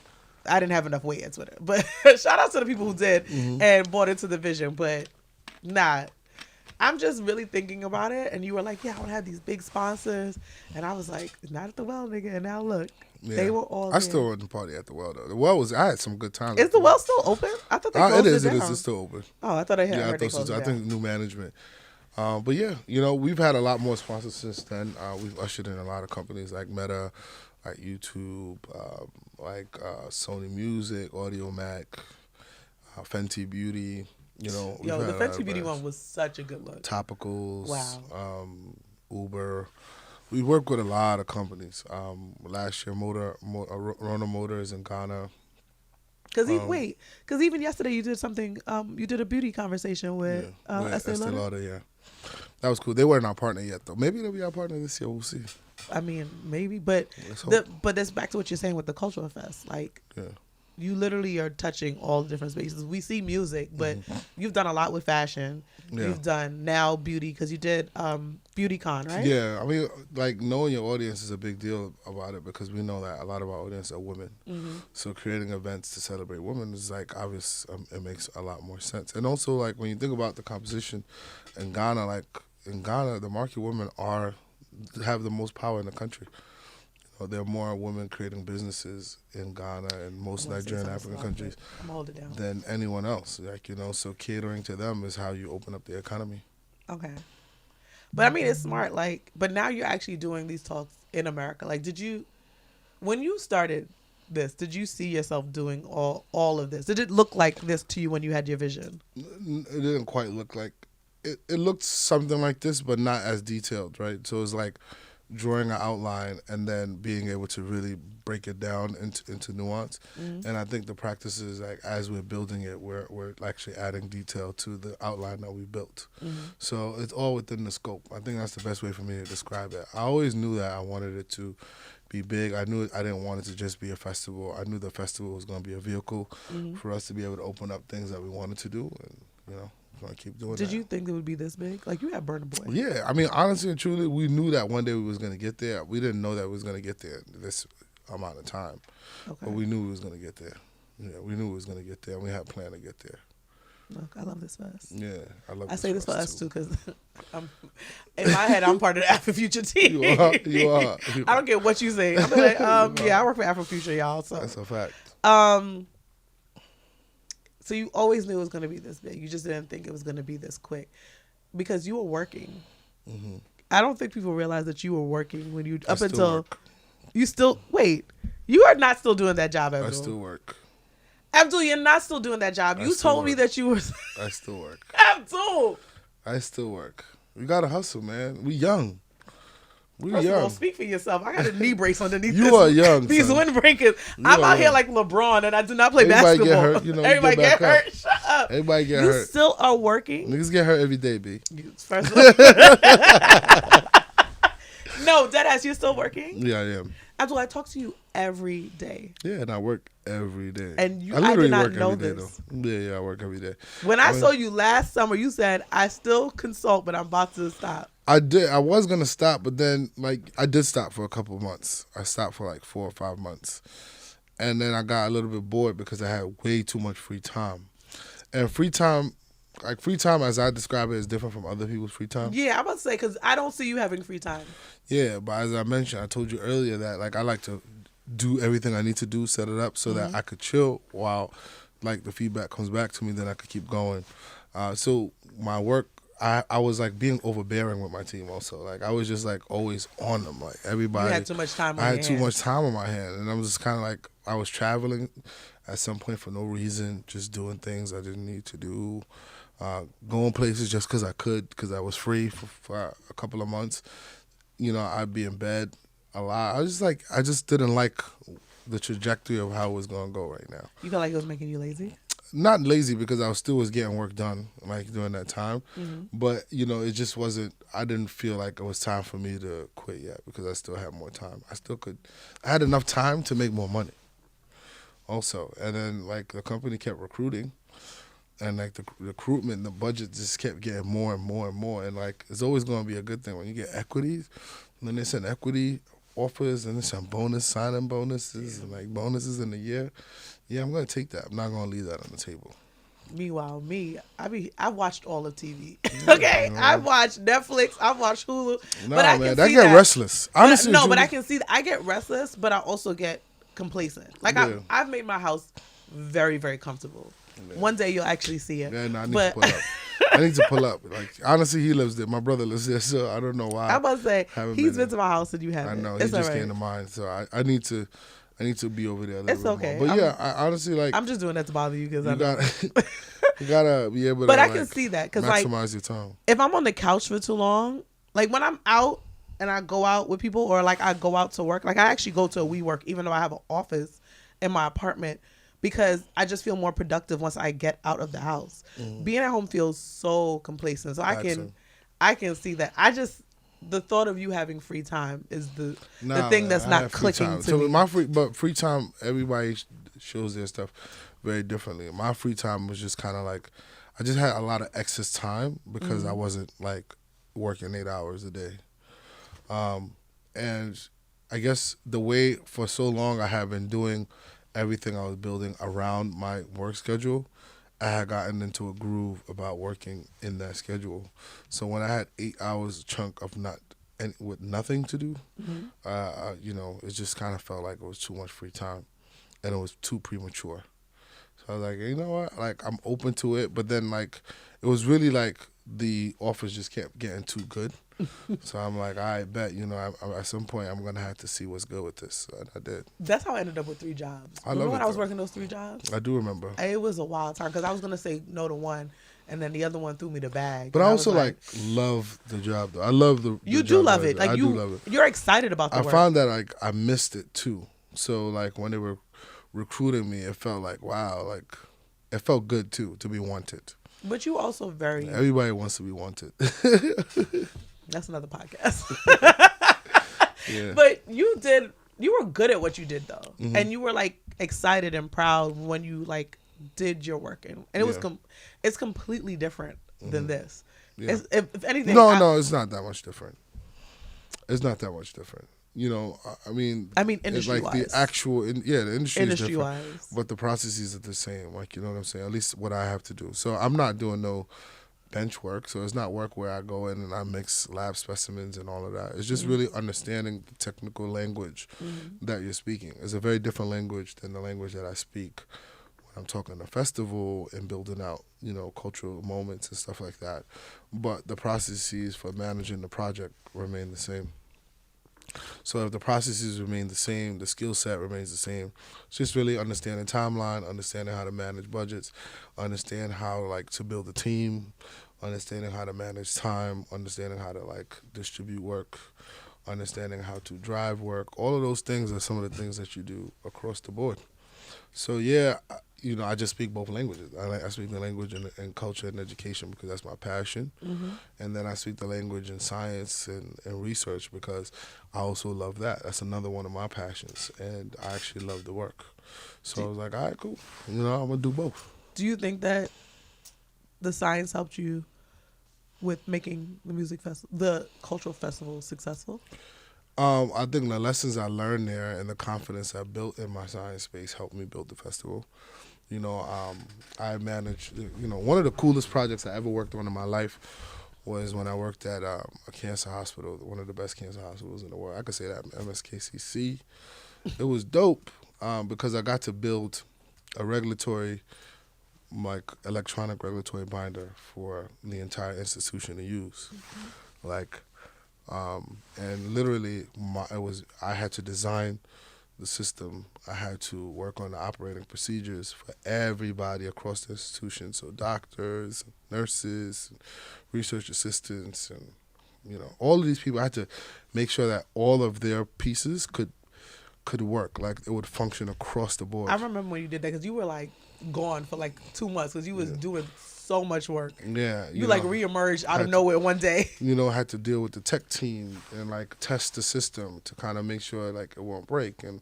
I didn't have enough weight at Twitter. But shout out to the people who did and bought into the vision. But nah, I'm just really thinking about it. And you were like, yeah, I want to have these big sponsors. And I was like, not at the well, nigga. And now look, they were all there. I still wasn't party at the well, though. The well I had some good times. Is the well still open? I thought they closed it down. It is. It's still open. Oh, I thought I had I think new management. But yeah, you know, we've had a lot more sponsors since then. We've ushered in a lot of companies like Meta, like YouTube, like Sony Music, Audio Mac, Fenty Beauty. You know, yo, the Fenty Beauty one was such a good look. Topicals. Wow. Uber. We work with a lot of companies. Last year, Rona Motors in Ghana. Because even yesterday you did something. You did a beauty conversation with Estee Estee Lauder. Lauder, yeah. That was cool. They weren't our partner yet, though. Maybe they'll be our partner this year. We'll see. I mean, maybe, but Let's hope. but that's back to what you're saying with the cultural fest. Like, Yeah. you literally are touching all the different spaces. We see music, but you've done a lot with fashion. Yeah. You've done now beauty because you did BeautyCon, right? Yeah, I mean, like, knowing your audience is a big deal about it because we know that a lot of our audience are women. So creating events to celebrate women is, like, obvious. It makes a lot more sense. And also, like, when you think about the composition in Ghana, like, in Ghana, the market women have the most power in the country. There are more women creating businesses in Ghana and most Nigerian African countries than anyone else. Like, so catering to them is how you open up the economy. Okay. But I mean, it's smart. Like, but now you're actually doing these talks in America. Like, when you started this, did you see yourself doing all of this? Did it look like this to you when you had your vision? It didn't quite look like, it looked something like this, but not as detailed, right? So it's like drawing an outline and then being able to really break it down into nuance. And I think the practice is, like, as we're building it, we're actually adding detail to the outline that we built. So it's all within the scope. I think that's the best way for me to describe it. I always knew that I wanted it to be big. I knew I didn't want it to just be a festival. I knew the festival was going to be a vehicle for us to be able to open up things that we wanted to do, and we're going to keep doing that. Did you think it would be this big? Like, you had Burna Boy. Yeah, I mean, honestly and truly, we knew that one day we was going to get there. We didn't know that we was going to get there this amount of time. Okay. But we knew we was going to get there. Yeah, we knew we was going to get there, and we had a plan to get there. Look, I love this fest. Yeah, I love. I say this for us too because in my head I'm part of the Afrofuture team. You are. I don't care what you say. I'm like, yeah, I work for Afrofuture, y'all. So that's a fact. So you always knew it was going to be this big. You just didn't think it was going to be this quick because you were working. I don't think people realize that you were working when you you still wait. You are not still doing that job, Abdul. I still work. Abdul, you're not still doing that job. You told me that you were. I still work. Abdul. I still work. We gotta hustle, man. We young. First of all, speak for yourself. I got a knee brace underneath you are young. These windbreakers. I'm out here like LeBron, and I do not play Everybody basketball. Get hurt, Everybody get hurt. Shut up. Everybody get hurt. You still are working. Niggas get hurt every day, B. First of all. No, deadass, you still working? Yeah, I am. Abdul, I talk to you every day. Yeah, and I work every day. And I did not work know every day, this. though. Yeah, I work every day. When I saw you last summer, you said, I still consult, but I'm about to stop. I did. I was going to stop, but then, like, I did stop for a couple of months. I stopped for, like, 4 or 5 months. And then I got a little bit bored because I had way too much free time. And free time as I describe it is different from other people's free time. Yeah, I'm about to say, because I don't see you having free time. Yeah, but as I mentioned, I told you earlier that, like, I like to do everything I need to do, set it up so that I could chill while, like, the feedback comes back to me, then I could keep going. So my work, I was, like, being overbearing with my team also. Like, I was just, like, always on them. Like, everybody. You had too much time on I had too much time on my hand. And I was just kind of like, I was traveling at some point for no reason, just doing things I didn't need to do. Going places just because I could, because I was free for a couple of months. I'd be in bed a lot. I just didn't like the trajectory of how it was going to go right now. You felt like it was making you lazy? Not lazy, because I still was getting work done, like, during that time. But, it just wasn't, I didn't feel like it was time for me to quit yet because I still had more time. I had enough time to make more money also. And then, like, the company kept recruiting. And, like, the recruitment, the budget just kept getting more and more and more. And, like, it's always going to be a good thing when you get equities. And then they send equity offers and they send signing bonuses and, like, bonuses in the year. Yeah, I'm going to take that. I'm not going to leave that on the table. Meanwhile, I've watched all of TV. Okay? I've watched Netflix. I've watched Hulu. But I can see that. Restless. Honestly, but I can see that. I get restless, but I also get complacent. Like, I've made my house very, very comfortable. Yeah. One day you'll actually see it. Yeah, no, I need to pull up. I need to pull up. Like, honestly, he lives there. My brother lives there, so I don't know why. I must say, he's been to my house and you haven't. I know. He just came to mine, so I need to be over there a little it's bit okay. more. But I honestly, like, I'm just doing that to bother you because you gotta be able to. But I can see that because, like, maximize your time. If I'm on the couch for too long, like when I'm out and I go out with people, or like I go out to work, like I actually go to a WeWork even though I have an office in my apartment, because I just feel more productive once I get out of the house. Being at home feels so complacent. So Gotcha. I can see that. The thought of you having free time is the Nah, thing man, that's I not have free clicking time. to So me. free time, everybody shows their stuff very differently. My free time was just kind of like, I just had a lot of excess time because I wasn't like working 8 hours a day. And I guess the way for so long I had been doing everything I was building around my work schedule, I had gotten into a groove about working in that schedule. So when I had 8 hours chunk of not and with nothing to do, it just kind of felt like it was too much free time, and it was too premature. So I was like, you know what? Like I'm open to it, but then like it was really like the offers just kept getting too good. So I'm like, I bet at some point I'm gonna have to see what's good with this, and I did. That's how I ended up with 3 jobs. I Remember love when it I was though. working those 3 jobs? I do remember. It was a wild time because I was gonna say no to one, and then the other one threw me the bag. But And I I was also like love the job though. I love the you do job love that I it. do. Like I do love it. you're excited about the I work. found that like I missed it too. So like when they were recruiting me, it felt like wow, like it felt good too to be wanted. But you also very. Everybody wants to be wanted. That's another podcast. Yeah. But you were good at what you did though, and you were like excited and proud when you like did your work, and it was it's completely different than this. Yeah. If anything, No, it's not that much different. It's not that much different. I mean, industry like wise, the actual, the industry is industry different, wise. but the processes are the same. Like you know what I'm saying. At least what I have to do. So I'm not doing no bench work. So it's not work where I go in and I mix lab specimens and all of that. It's just really understanding the technical language that you're speaking. It's a very different language than the language that I speak when I'm talking a festival and building out, cultural moments and stuff like that. But the processes for managing the project remain the same. So if the processes remain the same, the skill set remains the same. It's just really understanding timeline, understanding how to manage budgets, understand how like to build a team, understanding how to manage time, understanding how to like distribute work, understanding how to drive work. All of those things are some of the things that you do across the board. So yeah, I just speak both languages. I speak the language in culture and education because that's my passion, and then I speak the language in science and research because I also love that. That's another one of my passions, and I actually love the work. So I was like, all right, cool. I'm gonna do both. Do you think that the science helped you with making the cultural festival successful? I think the lessons I learned there and the confidence I built in my science space helped me build the festival. I managed, one of the coolest projects I ever worked on in my life was when I worked at a cancer hospital, one of the best cancer hospitals in the world. I could say that, MSKCC. It was dope because I got to build a regulatory, like electronic regulatory binder for the entire institution to use. And literally, I had to design the system. I had to work on the operating procedures for everybody across the institution. So doctors, nurses, research assistants, and all of these people. I had to make sure that all of their pieces could work, like it would function across the board. I remember when you did that because you were like gone for like 2 months because you was doing so much work. Yeah, you like reemerged out of nowhere one day. I had to deal with the tech team and like test the system to kind of make sure like it won't break and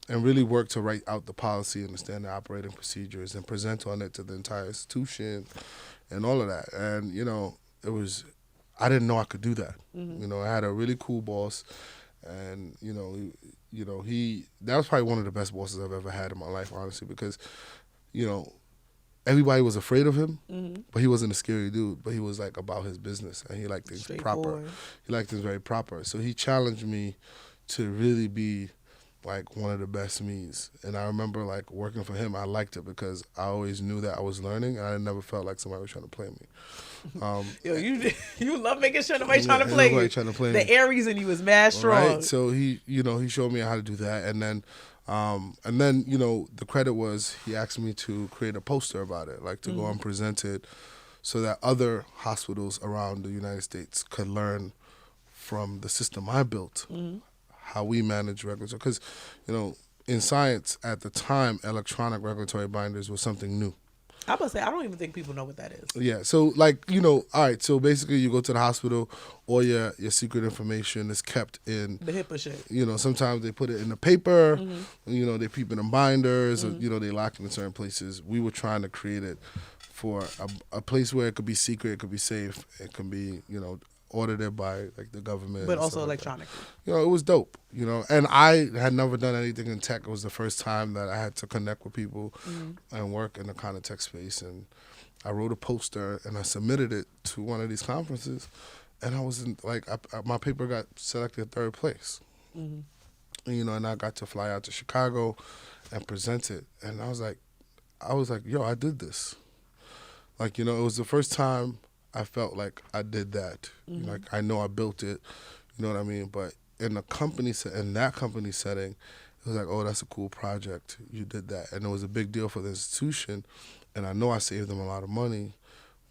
really work to write out the policy, understand the operating procedures, and present on it to the entire institution and all of that. And I didn't know I could do that. I had a really cool boss, and that was probably one of the best bosses I've ever had in my life, honestly, because everybody was afraid of him, but he wasn't a scary dude. But he was like about his business, and he liked things proper. He liked things very proper. So he challenged me to really be like one of the best me's. And I remember like working for him. I liked it because I always knew that I was learning, and I never felt like somebody was trying to play me. You love making sure nobody's trying to play you. The Aries in you is mad strong. Right. So he showed me how to do that, and then the credit was he asked me to create a poster about it, like to go and present it, so that other hospitals around the United States could learn from the system I built, how we manage regulatory. Because, in science at the time, electronic regulatory binders was something new. I'm gonna say I don't even think people know what that is. Yeah, so like, all right, so basically you go to the hospital, all your secret information is kept in The HIPAA shit. Sometimes they put it in the paper, Mm-hmm. they keep it in binders, Mm-hmm. or, they lock it in certain places. We were trying to create it for a place where it could be secret, it could be safe, it can be, audited by like the government. But and also stuff like that. electronically. It was dope, and I had never done anything in tech. It was the first time that I had to connect with people and work in the kind of tech space. And I wrote a poster and I submitted it to one of these conferences, and I was my paper got selected third place. Mm-hmm. And I got to fly out to Chicago and present it, and I was like, yo, I did this. Like, it was the first time I felt like I did that. Mm-hmm. Like, I know I built it, you know what I mean? But in that company setting, it was like, oh, that's a cool project. You did that. And it was a big deal for the institution. And I know I saved them a lot of money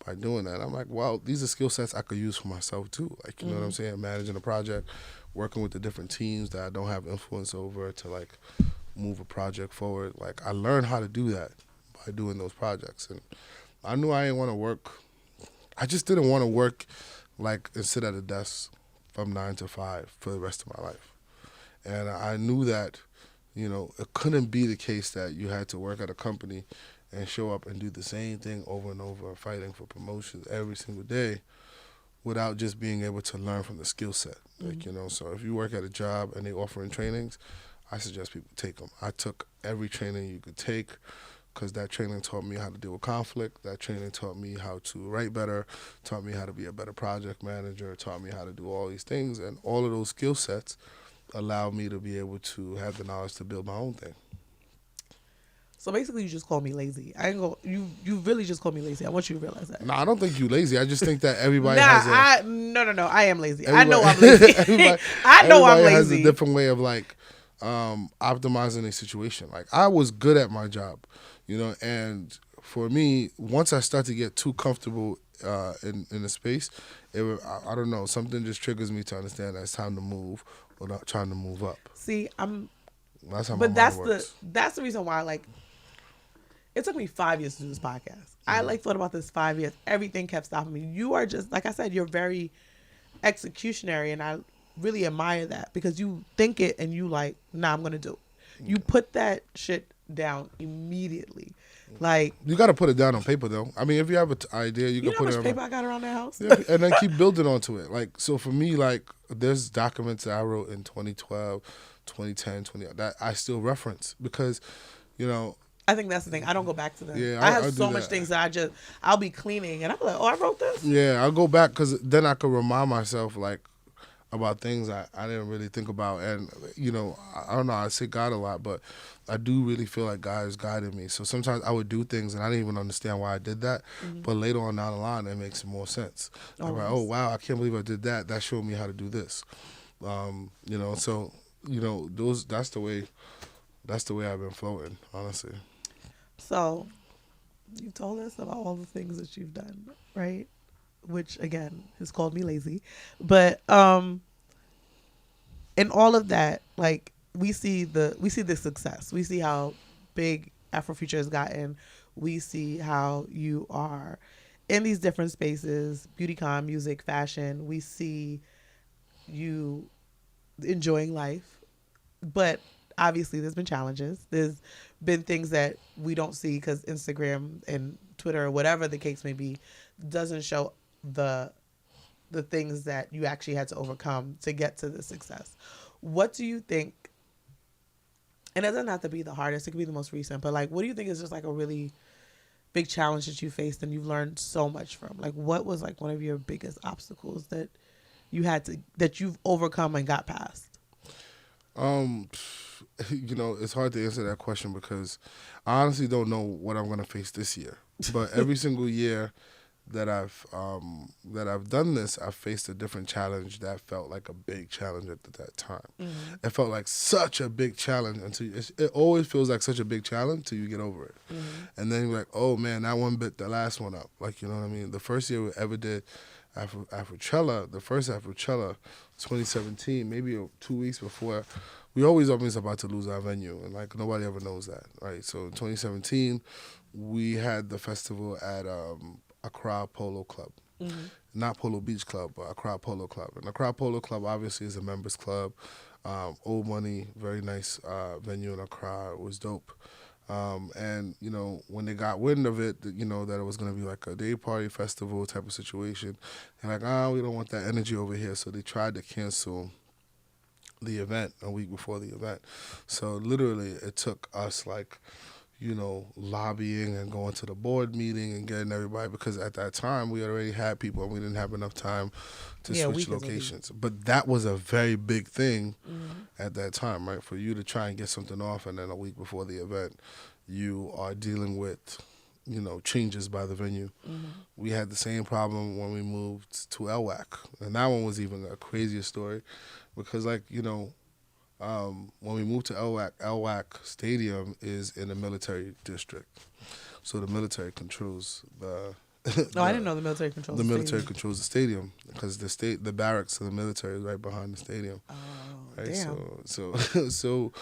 by doing that. I'm like, wow, these are skill sets I could use for myself too. Like, you know what I'm saying? Managing a project, working with the different teams that I don't have influence over to like move a project forward. Like, I learned how to do that by doing those projects. And I knew I didn't want to work. I just didn't want to work like and sit at a desk from 9 to 5 for the rest of my life. And I knew that, it couldn't be the case that you had to work at a company and show up and do the same thing over and over, fighting for promotions every single day without just being able to learn from the skill set. Like, so if you work at a job and they offering trainings, I suggest people take them. I took every training you could take because that training taught me how to deal with conflict. That training taught me how to write better, taught me how to be a better project manager, taught me how to do all these things. And all of those skill sets allowed me to be able to have the knowledge to build my own thing. So basically, you just call me lazy. I ain't go. You really just call me lazy. I want you to realize that. No, I don't think you lazy. I just think that everybody has a... No. I am lazy. I know I'm lazy. I know I'm lazy. Everybody has a different way of like optimizing a situation. Like, I was good at my job, and for me, once I start to get too comfortable in the space, I don't know, something just triggers me to understand that it's time to move or not trying to move up. See, That's how my but mind works. that's the reason why, like, it took me 5 years to do this podcast. I thought about this 5 years. Everything kept stopping me. You are just, like I said, you're very executionary, and I really admire that because you think it and you like, nah, I'm gonna do it. You put that shit down immediately. Like, you got to put it down on paper though. I mean, if you have an idea, you can know put how it much on paper I got around that house? Yeah, and then keep building onto it. Like, so for me, like, there's documents that I wrote in 2012, 2010, that I still reference because, I think that's the thing. I don't go back to them. Yeah, I have I'll so do much that. things that I'll be cleaning and I'll be like, oh, I wrote this? Yeah, I'll go back because then I could remind myself, like, about things I didn't really think about. And, I don't know, I say God a lot, but I do really feel like God is guiding me. So sometimes I would do things and I didn't even understand why I did that. But later on down the line, it makes more sense. I'm like, oh, wow, I can't believe I did that. That showed me how to do this. So, that's the way I've been floating, honestly. So you told us about all the things that you've done, right? Which again has called me lazy. But in all of that, like, we see the success. We see how big Afrofuture has gotten. We see how you are in these different spaces, beautycon, music, fashion. We see you enjoying life. But obviously there's been challenges. There's been things that we don't see because Instagram and Twitter or whatever the case may be doesn't show the things that you actually had to overcome to get to the success. What do you think, and it doesn't have to be the hardest, it could be the most recent, but like, what do you think is just like a really big challenge that you faced and you've learned so much from? Like, what was like one of your biggest obstacles that you've overcome and got past? It's hard to answer that question because I honestly don't know what I'm going to face this year. But every single year that I've done this, I've faced a different challenge that felt like a big challenge at that time. Mm-hmm. It felt like such a big challenge until it always feels like such a big challenge till you get over it. Mm-hmm. And then you're like, oh man, that one bit the last one up. Like, you know what I mean? The first year we ever did Afrochella, the first Afrochella, 2017, maybe 2 weeks before, we always about to lose our venue, and like nobody ever knows that, right? So in 2017, we had the festival at Accra Polo Club, not Polo Beach Club, but Accra Polo Club. And Accra Polo Club obviously is a members club, old money, very nice venue in Accra. It was dope. And when they got wind of it, that it was going to be like a day party festival type of situation, they're like, we don't want that energy over here. So they tried to cancel the event a week before the event. So literally, it took us like, lobbying and going to the board meeting and getting everybody, because at that time we already had people and we didn't have enough time to switch locations. But that was a very big thing at that time, right? For you to try and get something off, and then a week before the event, you are dealing with, changes by the venue. We had the same problem when we moved to LWAC, and that one was even a crazier story, because when we moved to LWAC Stadium is in a military district, so the military controls the. I didn't know the military controls. The military controls the stadium, because the barracks of the military is right behind the stadium. Oh, right? damn. So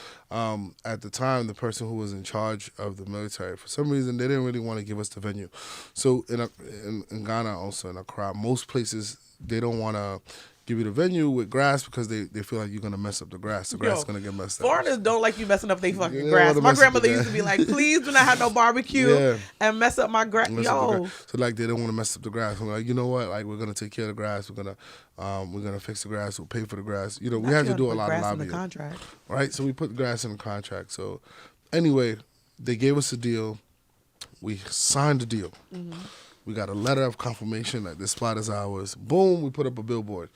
at the time, the person who was in charge of the military, for some reason, they didn't really want to give us the venue. So in Ghana, also in Accra, most places they don't want to give you the venue with grass, because they feel like you're going to mess up the grass. The grass is going to get messed up. Foreigners don't like you messing up their fucking grass. My grandmother used to be like, please do not have no barbecue and mess up my grass. So like they don't want to mess up the grass. I'm like, you know what? Like, we're going to take care of the grass. We're going to fix the grass. We'll pay for the grass. We have to do a lot of lobbying. In the contract. Right? So we put grass in the contract. So anyway, they gave us a deal. We signed the deal. We got a letter of confirmation that this spot is ours. Boom, we put up a billboard,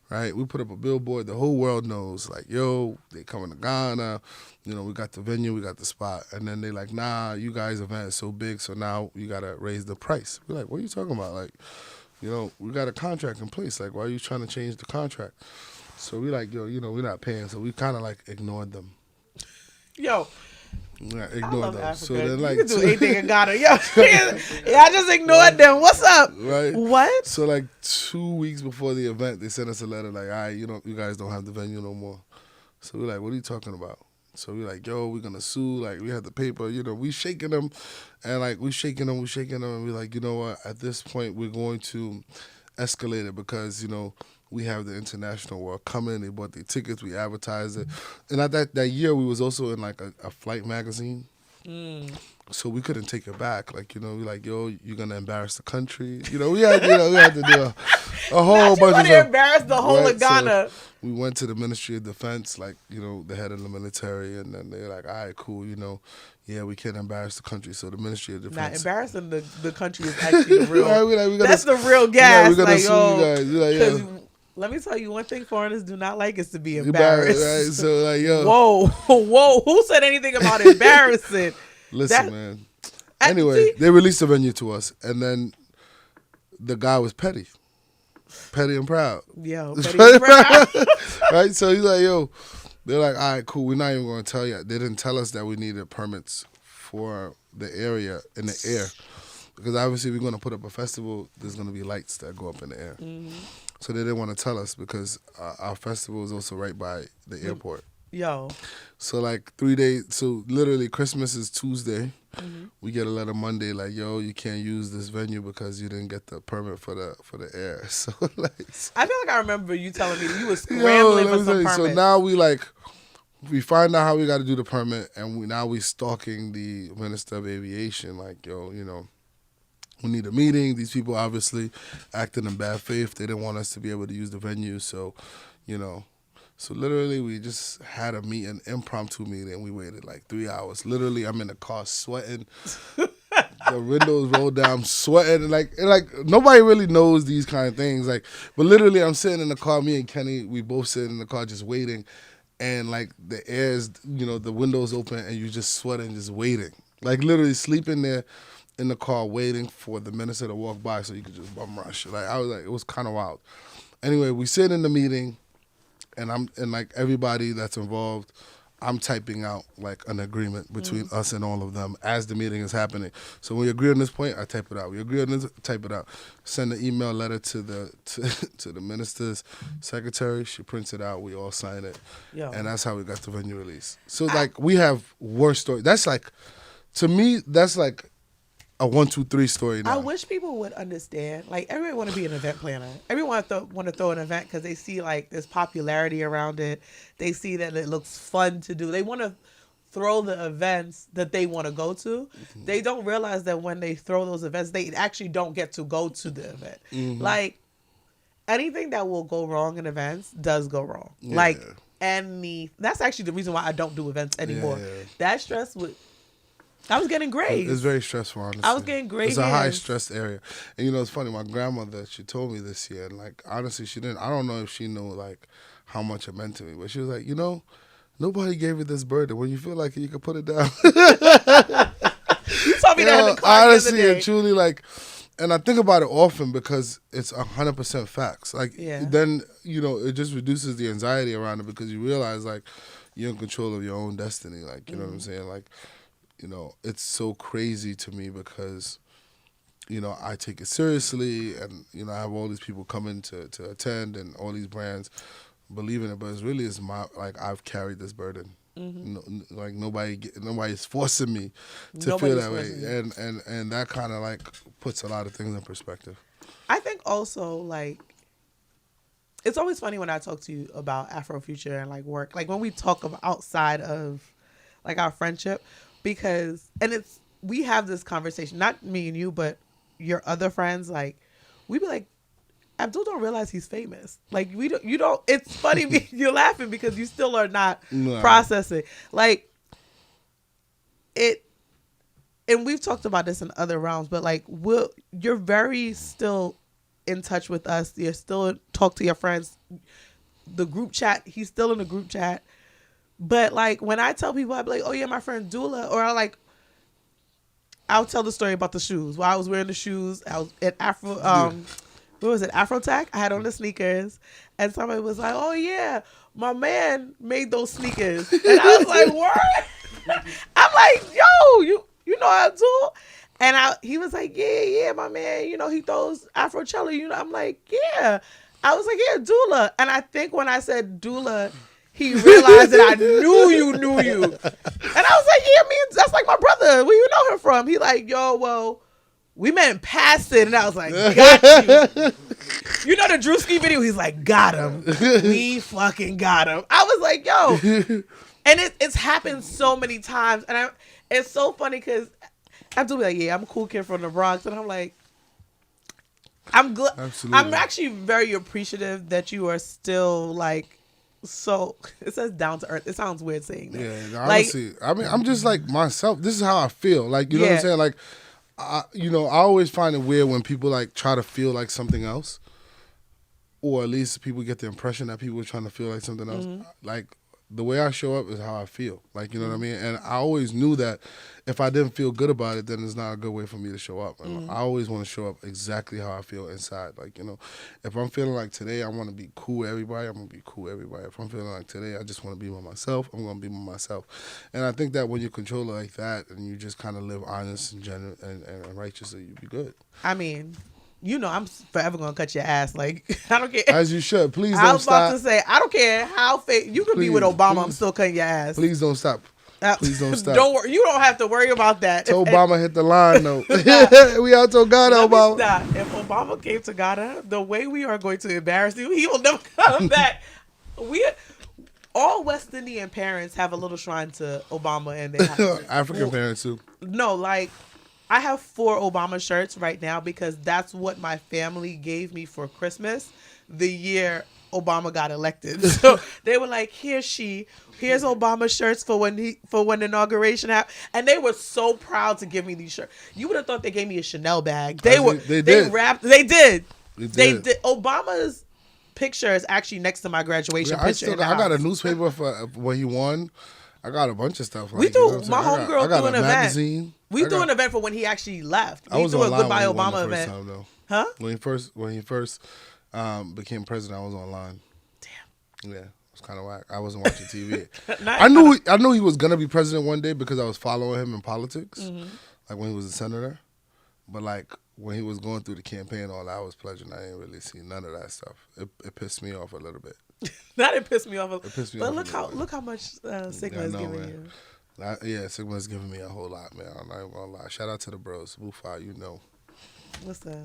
right? We put up a billboard. The whole world knows, like, yo, they coming to Ghana. We got the venue, we got the spot. And then they like, nah, you guys' event is so big, so now you got to raise the price. We're like, what are you talking about? Like, we got a contract in place. Like, why are you trying to change the contract? So we like, yo, we're not paying. So we kind of like ignored them. Yo. Yeah, ignore them. Africa. So then, like, you can do anything in Ghana. I just ignored them. What's up? Right. What? So like 2 weeks before the event, they sent us a letter like, all right, you guys don't have the venue no more. So we're like, what are you talking about? So we're like, yo, we're gonna sue. Like, we had the paper. We shaking them, and like we shaking them, and we're like, you know what? At this point, we're going to escalate it, because we have the international world coming. They bought the tickets. We advertised it. And at that year, we was also in like a flight magazine. So we couldn't take it back. Like, we're like, yo, you're going to embarrass the country. We had to do a whole bunch of stuff. Embarrass the whole of Ghana. So we went to the Ministry of Defense, like, the head of the military, and then they're like, all right, cool, yeah, we can't embarrass the country. So the Ministry of Defense. Not embarrassing the country is actually the real. Right, that's the real gas. We're going to sue you guys. We're like, yo. Let me tell you, one thing foreigners do not like is to be embarrassed. Right? So like, yo. Whoa. Who said anything about embarrassing? Listen, man. Anyway, they released the venue to us, and then the guy was petty and proud. Yo, petty and proud. Right? So he's like, yo, they're like, all right, cool. We're not even going to tell you. They didn't tell us that we needed permits for the area in the air. Because obviously, we're going to put up a festival, there's going to be lights that go up in the air. So they didn't want to tell us, because our festival is also right by the airport. Yo. So like 3 days, so literally Christmas is Tuesday. We get a letter Monday like, yo, you can't use this venue because you didn't get the permit for the air. So like, I feel like I remember you telling me that you were scrambling for some permit. So now we find out how we got to do the permit, and we stalking the Minister of Aviation like, yo, we need a meeting. These people obviously acted in bad faith. They didn't want us to be able to use the venue. So, So literally we just had an impromptu meeting. We waited like 3 hours. Literally, I'm in the car sweating. The windows rolled down, sweating. Like nobody really knows these kind of things. Like, but literally I'm sitting in the car, me and Kenny, we both sitting in the car just waiting. And like the air's, the windows open and you just sweating, just waiting. Like literally sleeping there in the car waiting for the minister to walk by so you could just bum rush. Like I was like, it was kind of wild. Anyway, we sit in the meeting, and like everybody that's involved, I'm typing out like an agreement between us and all of them as the meeting is happening. So when we agree on this point, I type it out. We agree on this, type it out. Send an email letter to the to the minister's secretary. She prints it out. We all sign it, Yo. and that's how we got the venue release. So like we have worse stories. That's like, to me, that's like a 1, 2, 3 story now. I wish people would understand. Like, everyone want to be an event planner. Everyone want to throw an event because they see like there's popularity around it. They see that it looks fun to do. They want to throw the events that they want to go to. Mm-hmm. They don't realize that when they throw those events, they actually don't get to go to the event. Mm-hmm. Like, anything that will go wrong in events does go wrong. Yeah. Like, that's actually the reason why I don't do events anymore. Yeah. That stress would. I was getting grades. It's very stressful, honestly. I was getting grades. It's a high stress area. And you know, it's funny, my grandmother, she told me this year, and like, honestly, she didn't, I don't know if she knew like how much it meant to me, but she was like, you know, nobody gave you this burden. When you feel like it, you can put it down. You told me that in the car honestly the other day. And truly, like, and I think about it often because it's 100% facts. Like, then, you know, it just reduces the anxiety around it because you realize, like, you're in control of your own destiny. Like, you know what I'm saying? Like, you know, it's so crazy to me because, you know, I take it seriously and, you know, I have all these people coming to attend and all these brands believe in it, but it's really is my, like, I've carried this burden. Mm-hmm. No, like, nobody's forcing me to feel that way. And that kind of, like, puts a lot of things in perspective. I think also, like, it's always funny when I talk to you about Afrofuture and, like, work. Like, when we talk about outside of, like, our friendship, because, and we have this conversation, not me and you, but your other friends, like, we be like, Abdul don't realize he's famous. Like, you don't, it's funny, you're laughing because you still are not processing. Like, and we've talked about this in other rounds, but like, you're very still in touch with us. You're still talk to your friends. The group chat, he's still in the group chat. But like, when I tell people, I'd be like, oh yeah, my friend Abdullah, or I'll tell the story about the shoes. While I was wearing the shoes, I was at what was it, Afrotech? I had on the sneakers, and somebody was like, oh yeah, my man made those sneakers. And I was like, what? I'm like, yo, you know Abdul? And he was like, yeah, my man, you know, he throws Afrocello, you know. I'm like, yeah. I was like, yeah, Abdullah. And I think when I said Abdullah, he realized that I knew you. And I was like, yeah, that's like my brother. Where you know him from? He like, yo, well, we met in passing. And I was like, got you. You know the Drewski video? He's like, got him. We fucking got him. I was like, yo. And it's happened so many times. And it's so funny because Abdul be like, yeah, I'm a cool kid from the Bronx. And I'm like, I'm actually very appreciative that you are still like, so it says down to earth. It sounds weird saying that. Yeah, honestly, like, I mean, I'm just like myself. This is how I feel. Like, you know what I'm saying? Like, I always find it weird when people like try to feel like something else, or at least people get the impression that people are trying to feel like something else. Mm-hmm. Like, the way I show up is how I feel. Like, you know what I mean? And I always knew that if I didn't feel good about it, then it's not a good way for me to show up. And I always want to show up exactly how I feel inside. Like, you know, if I'm feeling like today I want to be cool with everybody, I'm going to be cool with everybody. If I'm feeling like today I just want to be with myself, I'm going to be with myself. And I think that when you control it like that and you just kind of live honest and genuine and righteously, you be good. I mean, you know, I'm forever gonna cut your ass. Like, I don't care. As you should. Please don't stop. I was about to say, I don't care how fake you could be with Obama. I'm still cutting your ass. Please don't stop. Please don't stop. Don't worry. You don't have to worry about that. Till Obama hit the line, though. We out to Ghana, Obama. Stop. If Obama came to Ghana, the way we are going to embarrass you, he will never come back. All West Indian parents have a little shrine to Obama, and they have African parents too. No, like, I have 4 Obama shirts right now because that's what my family gave me for Christmas the year Obama got elected. So they were like, here's Obama shirts for when the inauguration happened. And they were so proud to give me these shirts. You would have thought they gave me a Chanel bag. They did. Obama's picture is actually next to my graduation picture. I got a newspaper for when he won. I got a bunch of stuff. Like, my homegirl threw an event. Magazine. We threw an event for when he actually left. We threw a Goodbye Obama event. Time, huh? When he first became president, I was online. Damn. Yeah. was kind of whack. I wasn't watching TV. Not- I knew he was gonna be president one day because I was following him in politics, Mhm. like when he was a senator. But like when he was going through the campaign, and all that, I was pledging. I didn't really see none of that stuff. It pissed me off a little bit. That it pissed me off. It pissed me But off. look how much Sigma is giving you. Yeah, Sigma's giving me a whole lot, man. I'm not even gonna lie. Shout out to the bros. Mufa, you know. Listen,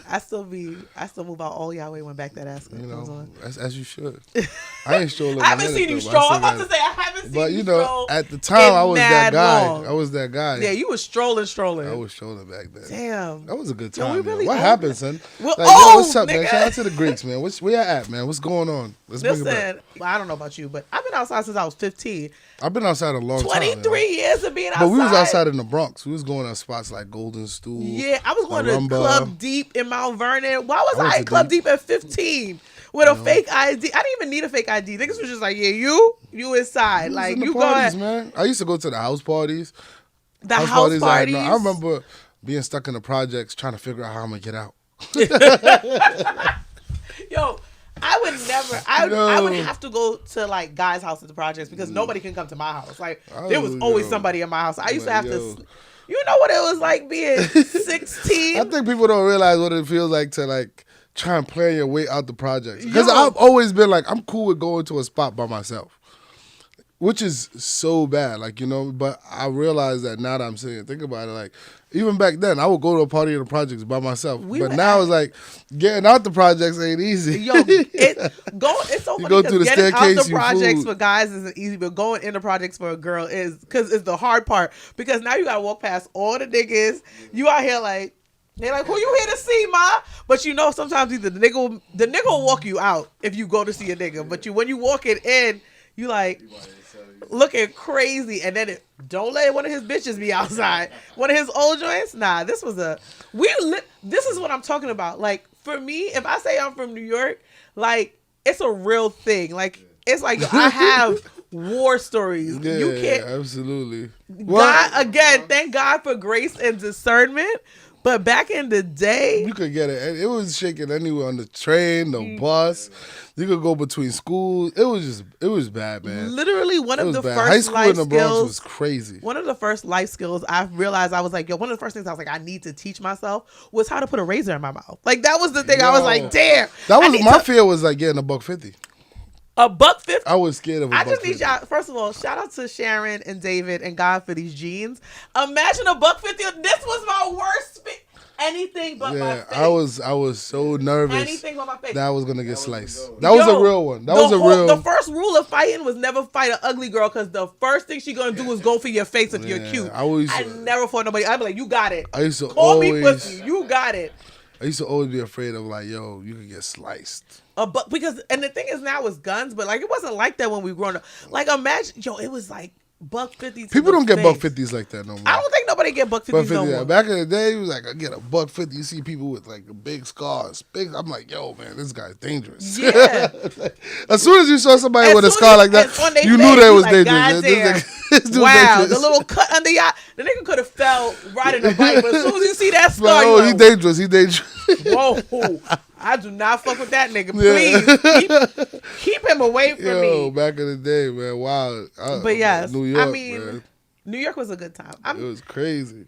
I still move out all y'all way when back that ass You comes know, on. as you should. I ain't strolling. I haven't seen you stroll. I'm about to say I haven't seen you stroll. But you know, at the time, I was that guy. Long. I was that guy. Yeah, you was strolling. I was strolling back then. Damn, that was a good Yo, time. we really what old. happened, son? We're like, old, yo, what's up, nigga. man? Shout out to the Greeks, man. Where you at, man? What's going on? Let's bring it back. Listen, I don't know about you, but I've been outside since I was 15. I've been outside a long time. 23 years of being outside. But we was outside in the Bronx. We was going to spots like Golden Stool. Yeah, I was going to Rumba. Club Deep in Mount Vernon. Why was I to at Club Deep at 15 with a fake ID? I didn't even need a fake ID. Niggas was just like, yeah, you inside. Like, in the you parties, go man. I used to go to the house parties. The house parties. I remember being stuck in the projects trying to figure out how I'm going to get out. Yo, I would have to go to like guys' houses, the projects, because nobody can come to my house. Like there was always somebody in my house. I used to have to. You know what it was like being 16? I think people don't realize what it feels like to like try and plan your way out the projects. Because I've always been like, I'm cool with going to a spot by myself, which is so bad, like, you know. But I realize that now that I'm sitting and thinking about it, like, even back then, I would go to a party in the projects by myself. But now it's like, getting out the projects ain't easy. Yo, it's so funny go through the getting out staircase, the you projects food. for guys isn't easy, but going in the projects for a girl is, because it's the hard part. Because now you got to walk past all the niggas. You out here like, they're like, who you here to see, ma? But you know, sometimes either the nigga will walk you out if you go to see a nigga. But when you walking in, you like looking crazy, and then don't let one of his bitches be outside. One of his old joints. Nah, this is what I'm talking about. Like for me, if I say I'm from New York, like it's a real thing. Like it's like I have war stories. Yeah, you can't. Absolutely. God, again, thank God for grace and discernment. But back in the day, you could get it. It was shaking anywhere on the train, the bus. You could go between schools. It was bad, man. Literally one of the bad. first High school life in the Bronx skills was crazy. One of the first life skills I realized, I was like, yo, one of the first things I was like, I need to teach myself was how to put a razor in my mouth. Like that was the thing. I was like, damn. That was my fear was like getting $1.50. $1.50. I was scared of. I just need y'all. First of all, shout out to Sharon and David and God for these jeans. Imagine $1.50. This was my worst. Anything but my face. I was so nervous. Anything but my face. That I was gonna get sliced. That was a real one. The first rule of fighting was never fight an ugly girl, because the first thing she gonna do is go for your face if you're cute. I never fought nobody. I'd be like, you got it. I used to call me pussy. You got it. I used to always be afraid of like, yo, you could get sliced. But and the thing is now it's guns, but like it wasn't like that when we growing up. Like imagine, yo, it was like $1.50. People don't get $1.50s like that no more. I don't think nobody get $1.50s no more. Back in the day, it was like I get $1.50. You see people with like big scars. I'm like, yo, man, this guy's dangerous. Yeah. As soon as you saw somebody with a scar like that, you knew they was dangerous. Wow, the little cut under your, the nigga could have fell right in the bike. But as soon as you see that scar, oh, he dangerous. He dangerous. Whoa. I do not fuck with that nigga. Please keep him away from me. Back in the day, man. Wow. But yes, New York, I mean, man. New York was a good time. It was crazy.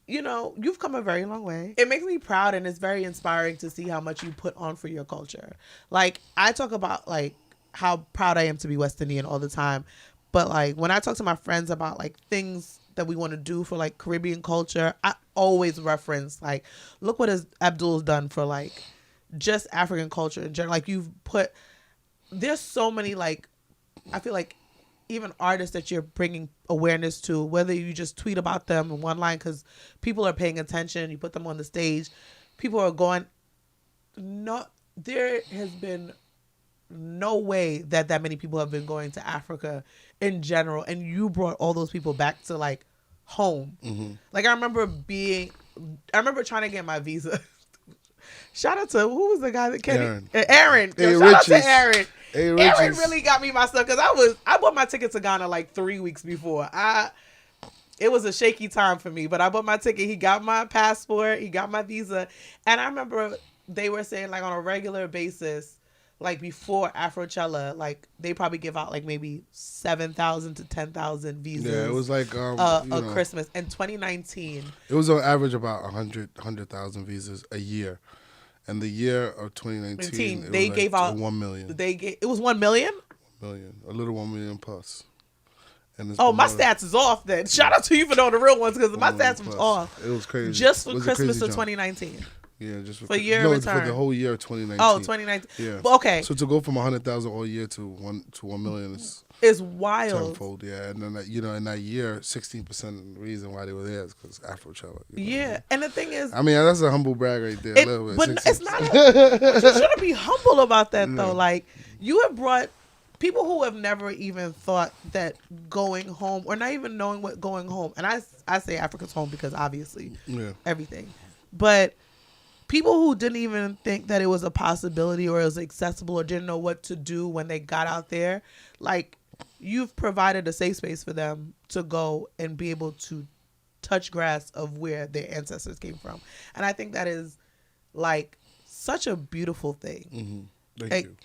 You know, you've come a very long way. It makes me proud, and it's very inspiring to see how much you put on for your culture. Like, I talk about, like, how proud I am to be West Indian all the time. But, like, when I talk to my friends about, like, things that we want to do for, like, Caribbean culture, I always reference, like, look what Abdul's done for, like, just African culture in general. Like, there's so many, like, I feel like even artists that you're bringing awareness to, whether you just tweet about them in one line because people are paying attention, you put them on the stage, people are going, no, there has been no way that many people have been going to Africa in general, and you brought all those people back to like home. Mm-hmm. Like I remember trying to get my visa. Shout out to, who was the guy that came? Aaron. Shout out to Aaron. Aaron really got me my stuff, because I bought my ticket to Ghana like 3 weeks before. It was a shaky time for me, but I bought my ticket. He got my passport. He got my visa. And I remember they were saying, like, on a regular basis, like before Afrochella, like they probably give out like maybe 7,000 to 10,000 visas. Yeah, it was like a Christmas. In 2019, it was on average about 100,000 visas a year. And the year of 2019, they was gave like out 1 million. It was 1 million. A little 1 million plus. And it's my stats is off then. Shout out to you for knowing the real ones because my stats was off. It was crazy. Just for Christmas of 2019. Yeah, just for year return. For the whole year of 2019. Oh, 2019. Yeah. But okay. So to go from 100,000 all year to 1 million is wild. Tenfold, yeah. And then in that year, 16% of the reason why they were there is because Afrochella. Yeah, and the thing is, I mean, that's a humble brag right there. A little bit, but 16%. It's not. But you shouldn't be humble about that though. Like you have brought people who have never even thought that going home or not even knowing what going home. And I say Africa's home because obviously everything, but people who didn't even think that it was a possibility or it was accessible or didn't know what to do when they got out there, like you've provided a safe space for them to go and be able to touch grass of where their ancestors came from. And I think that is like such a beautiful thing. Mm-hmm. Thank you.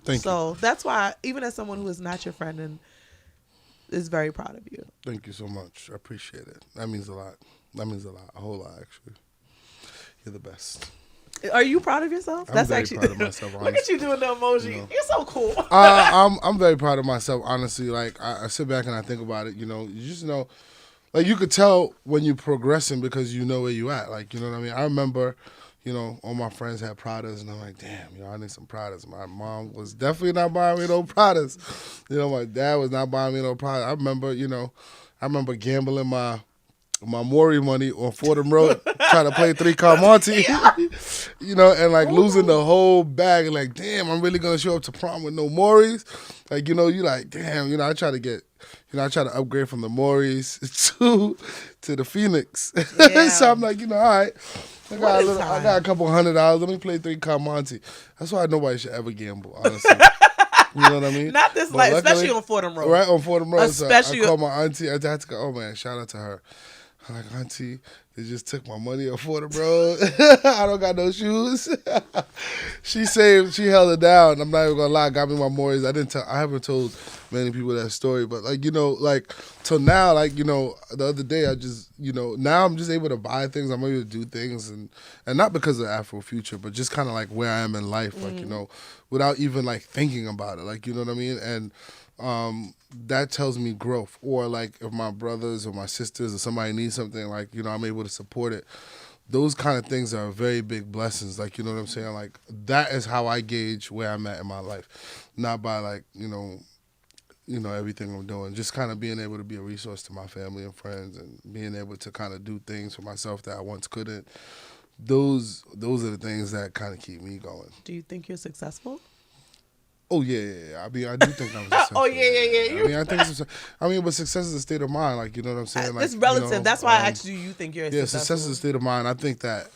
Thank you. So that's why, even as someone who is not your friend and is very proud of you. Thank you so much. I appreciate it. That means a lot. A whole lot, actually. You're the best. Are you proud of yourself? I'm very proud of myself. Honestly. Look at you doing the emoji. You're so cool. I'm very proud of myself. Honestly, like I sit back and I think about it. You just know, like you could tell when you're progressing because you know where you at. Like you know what I mean. I remember, all my friends had Pradas, and I'm like, damn, I need some Pradas. My mom was definitely not buying me no Pradas. My dad was not buying me no Pradas. I remember gambling my Maury money on Fordham Road, trying to play 3-car Monte, and like losing the whole bag. And like, damn, I'm really gonna show up to prom with no Maury's. Like, you like, damn, I try to upgrade from the Maury's to the Phoenix. Yeah. So I'm like, all right, I got a couple $100. Let me play 3-car Monte. That's why nobody should ever gamble, honestly. You know what I mean? Not this, like, especially on Fordham Road. Right, on Fordham Road. Especially so I called my auntie. I had to go, oh, man, shout out to her. I'm like, auntie, they just took my money on Fordham Road. I don't got no shoes. She held it down. I'm not even gonna lie, got me my Maury's. I haven't told many people that story, but till now, the other day I just, now I'm just able to buy things. I'm able to do things and not because of Afrofuture, but just kind of like where I am in life, without even like thinking about it, like, you know what I mean? And that tells me growth. Or like if my brothers or my sisters or somebody needs something, like, I'm able to support it. Those kind of things are very big blessings. Like, you know what I'm saying? Like, that is how I gauge where I'm at in my life. Not by like, everything I'm doing. Just kind of being able to be a resource to my family and friends and being able to kind of do things for myself that I once couldn't. Those are the things that kind of keep me going. Do you think you're successful? Oh, yeah. I mean, I do think I'm successful. Oh, yeah. But success is a state of mind. Like, you know what I'm saying? Like, it's relative. That's why I asked you think you're successful. Yeah, success is a state of mind. I think that,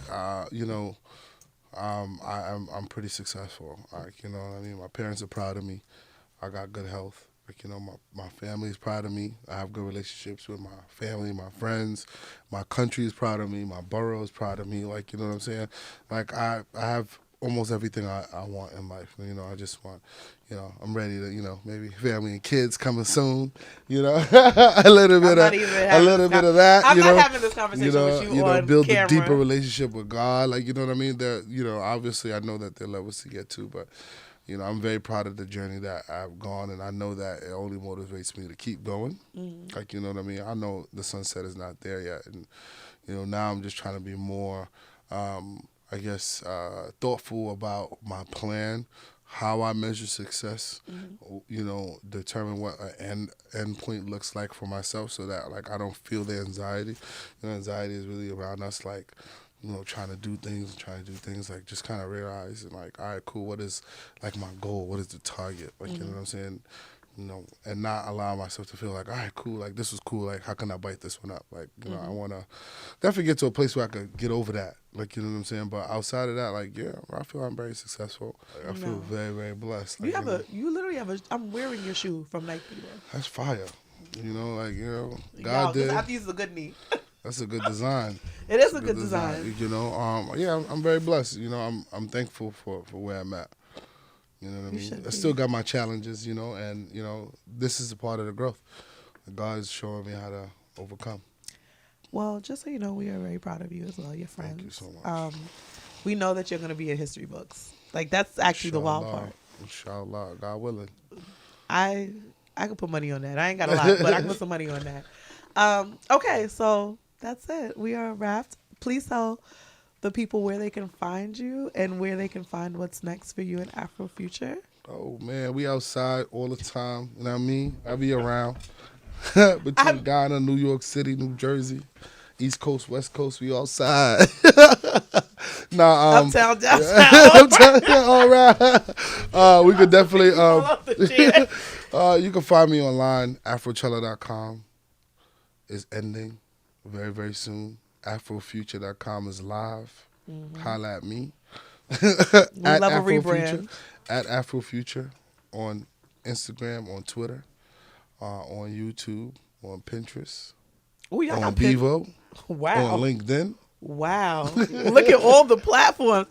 I'm pretty successful. Like, you know what I mean? My parents are proud of me. I got good health. Like, my family is proud of me. I have good relationships with my family, my friends. My country is proud of me. My borough is proud of me. Like, you know what I'm saying? Like, I have almost everything I want in life. I just want, I'm ready to, maybe family and kids coming soon, a little bit of that. I'm not having this conversation with you on build camera. a deeper relationship with God. Like, you know what I mean? There, obviously I know that there are levels to get to, but, I'm very proud of the journey that I've gone, and I know that it only motivates me to keep going. Mm-hmm. Like, you know what I mean? I know the sunset is not there yet, and, now I'm just trying to be more, thoughtful about my plan, how I measure success, determine what an end point looks like for myself so that, like, I don't feel the anxiety. Anxiety is really around us, like, trying to do things, like, just kind of realize, and, like, all right, cool, what is, like, my goal? What is the target? Like, you know what I'm saying? And not allow myself to feel like, all right, cool, like, this was cool, like, how can I bite this one up? Like, I want to definitely get to a place where I could get over that, like, you know what I'm saying? But outside of that, like, yeah, I feel I'm very successful. Like, I feel very, very blessed. Like, you literally have I'm wearing your shoe from Nike. That's fire. God did. I think it's a good knee. That's a good design. It is a good design. I'm very blessed. I'm thankful for where I'm at. You know what I You mean? should I be. still got my challenges, and this is a part of the growth. God is showing me how to overcome. Well, just so you know, we are very proud of you as well, your friends. Thank you so much. We know that you're going to be in history books. Like, that's actually the wild part. Inshallah, God willing. I could put money on that. I ain't got a lot, but I can put some money on that. Okay, so that's it. We are wrapped. Please tell the people where they can find you and where they can find what's next for you in Afrofuture. Oh man, we outside all the time. You know what I mean? I be around between Ghana, New York City, New Jersey, East Coast, West Coast. We outside. Uptown, downtown. All right. We could definitely. You can find me online. Afrochella.com is ending very, very soon. Afrofuture.com is live. Holla at me. We at love a Afrofuture. rebrand. At Afrofuture on Instagram, on Twitter, on YouTube, on Pinterest, Ooh, y'all on got pin- Bevo, Wow. on LinkedIn, Wow. Look at all the platforms.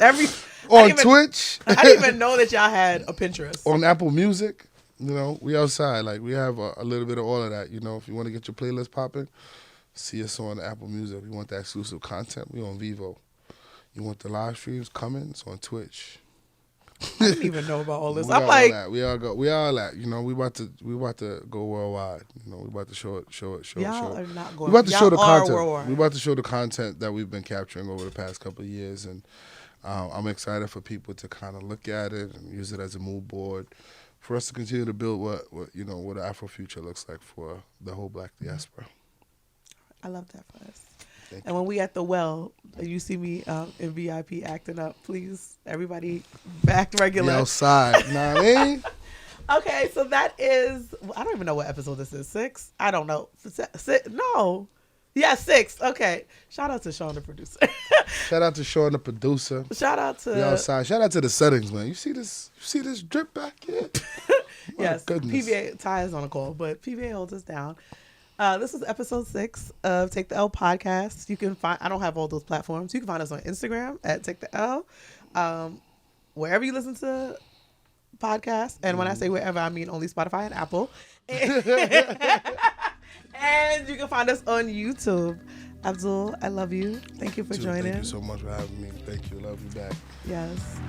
on Twitch. I didn't even know that y'all had a Pinterest. On Apple Music. We outside. Like, we have a little bit of all of that. If you want to get your playlist popping, see us on Apple Music. If you want that exclusive content, we on Vivo. You want the live streams coming, it's on Twitch. I didn't even know about all this. We I'm got like, all that. We all that. We about to go worldwide. We about to show it. y'all are not going. We about to show the content. Worldwide. We about to show the content that we've been capturing over the past couple of years, and I'm excited for people to kind of look at it and use it as a mood board for us to continue to build what the Afrofuture looks like for the whole Black diaspora. I love that for us. Thank And when we at the well, and you see me in VIP acting up, please, everybody, act regular. Be outside, you know what I mean? Okay, so that is, I don't even know what episode this is. 6? I don't know. No. Yeah, 6. Okay. Shout out to Sean, the producer. Shout out to Sean, the producer. Shout out to... Be outside. Shout out to the settings, man. You see this drip back here? Yes. Goodness. PBA, Ty is on a call, but PBA holds us down. This is episode 6 of Take the L podcast. You can find, I don't have all those platforms. You can find us on Instagram at Take the L. Wherever you listen to podcasts. And when I say wherever, I mean only Spotify and Apple. And you can find us on YouTube. Abdul, I love you. Thank you for joining. Thank you so much for having me. Thank you. Love you back. Yes.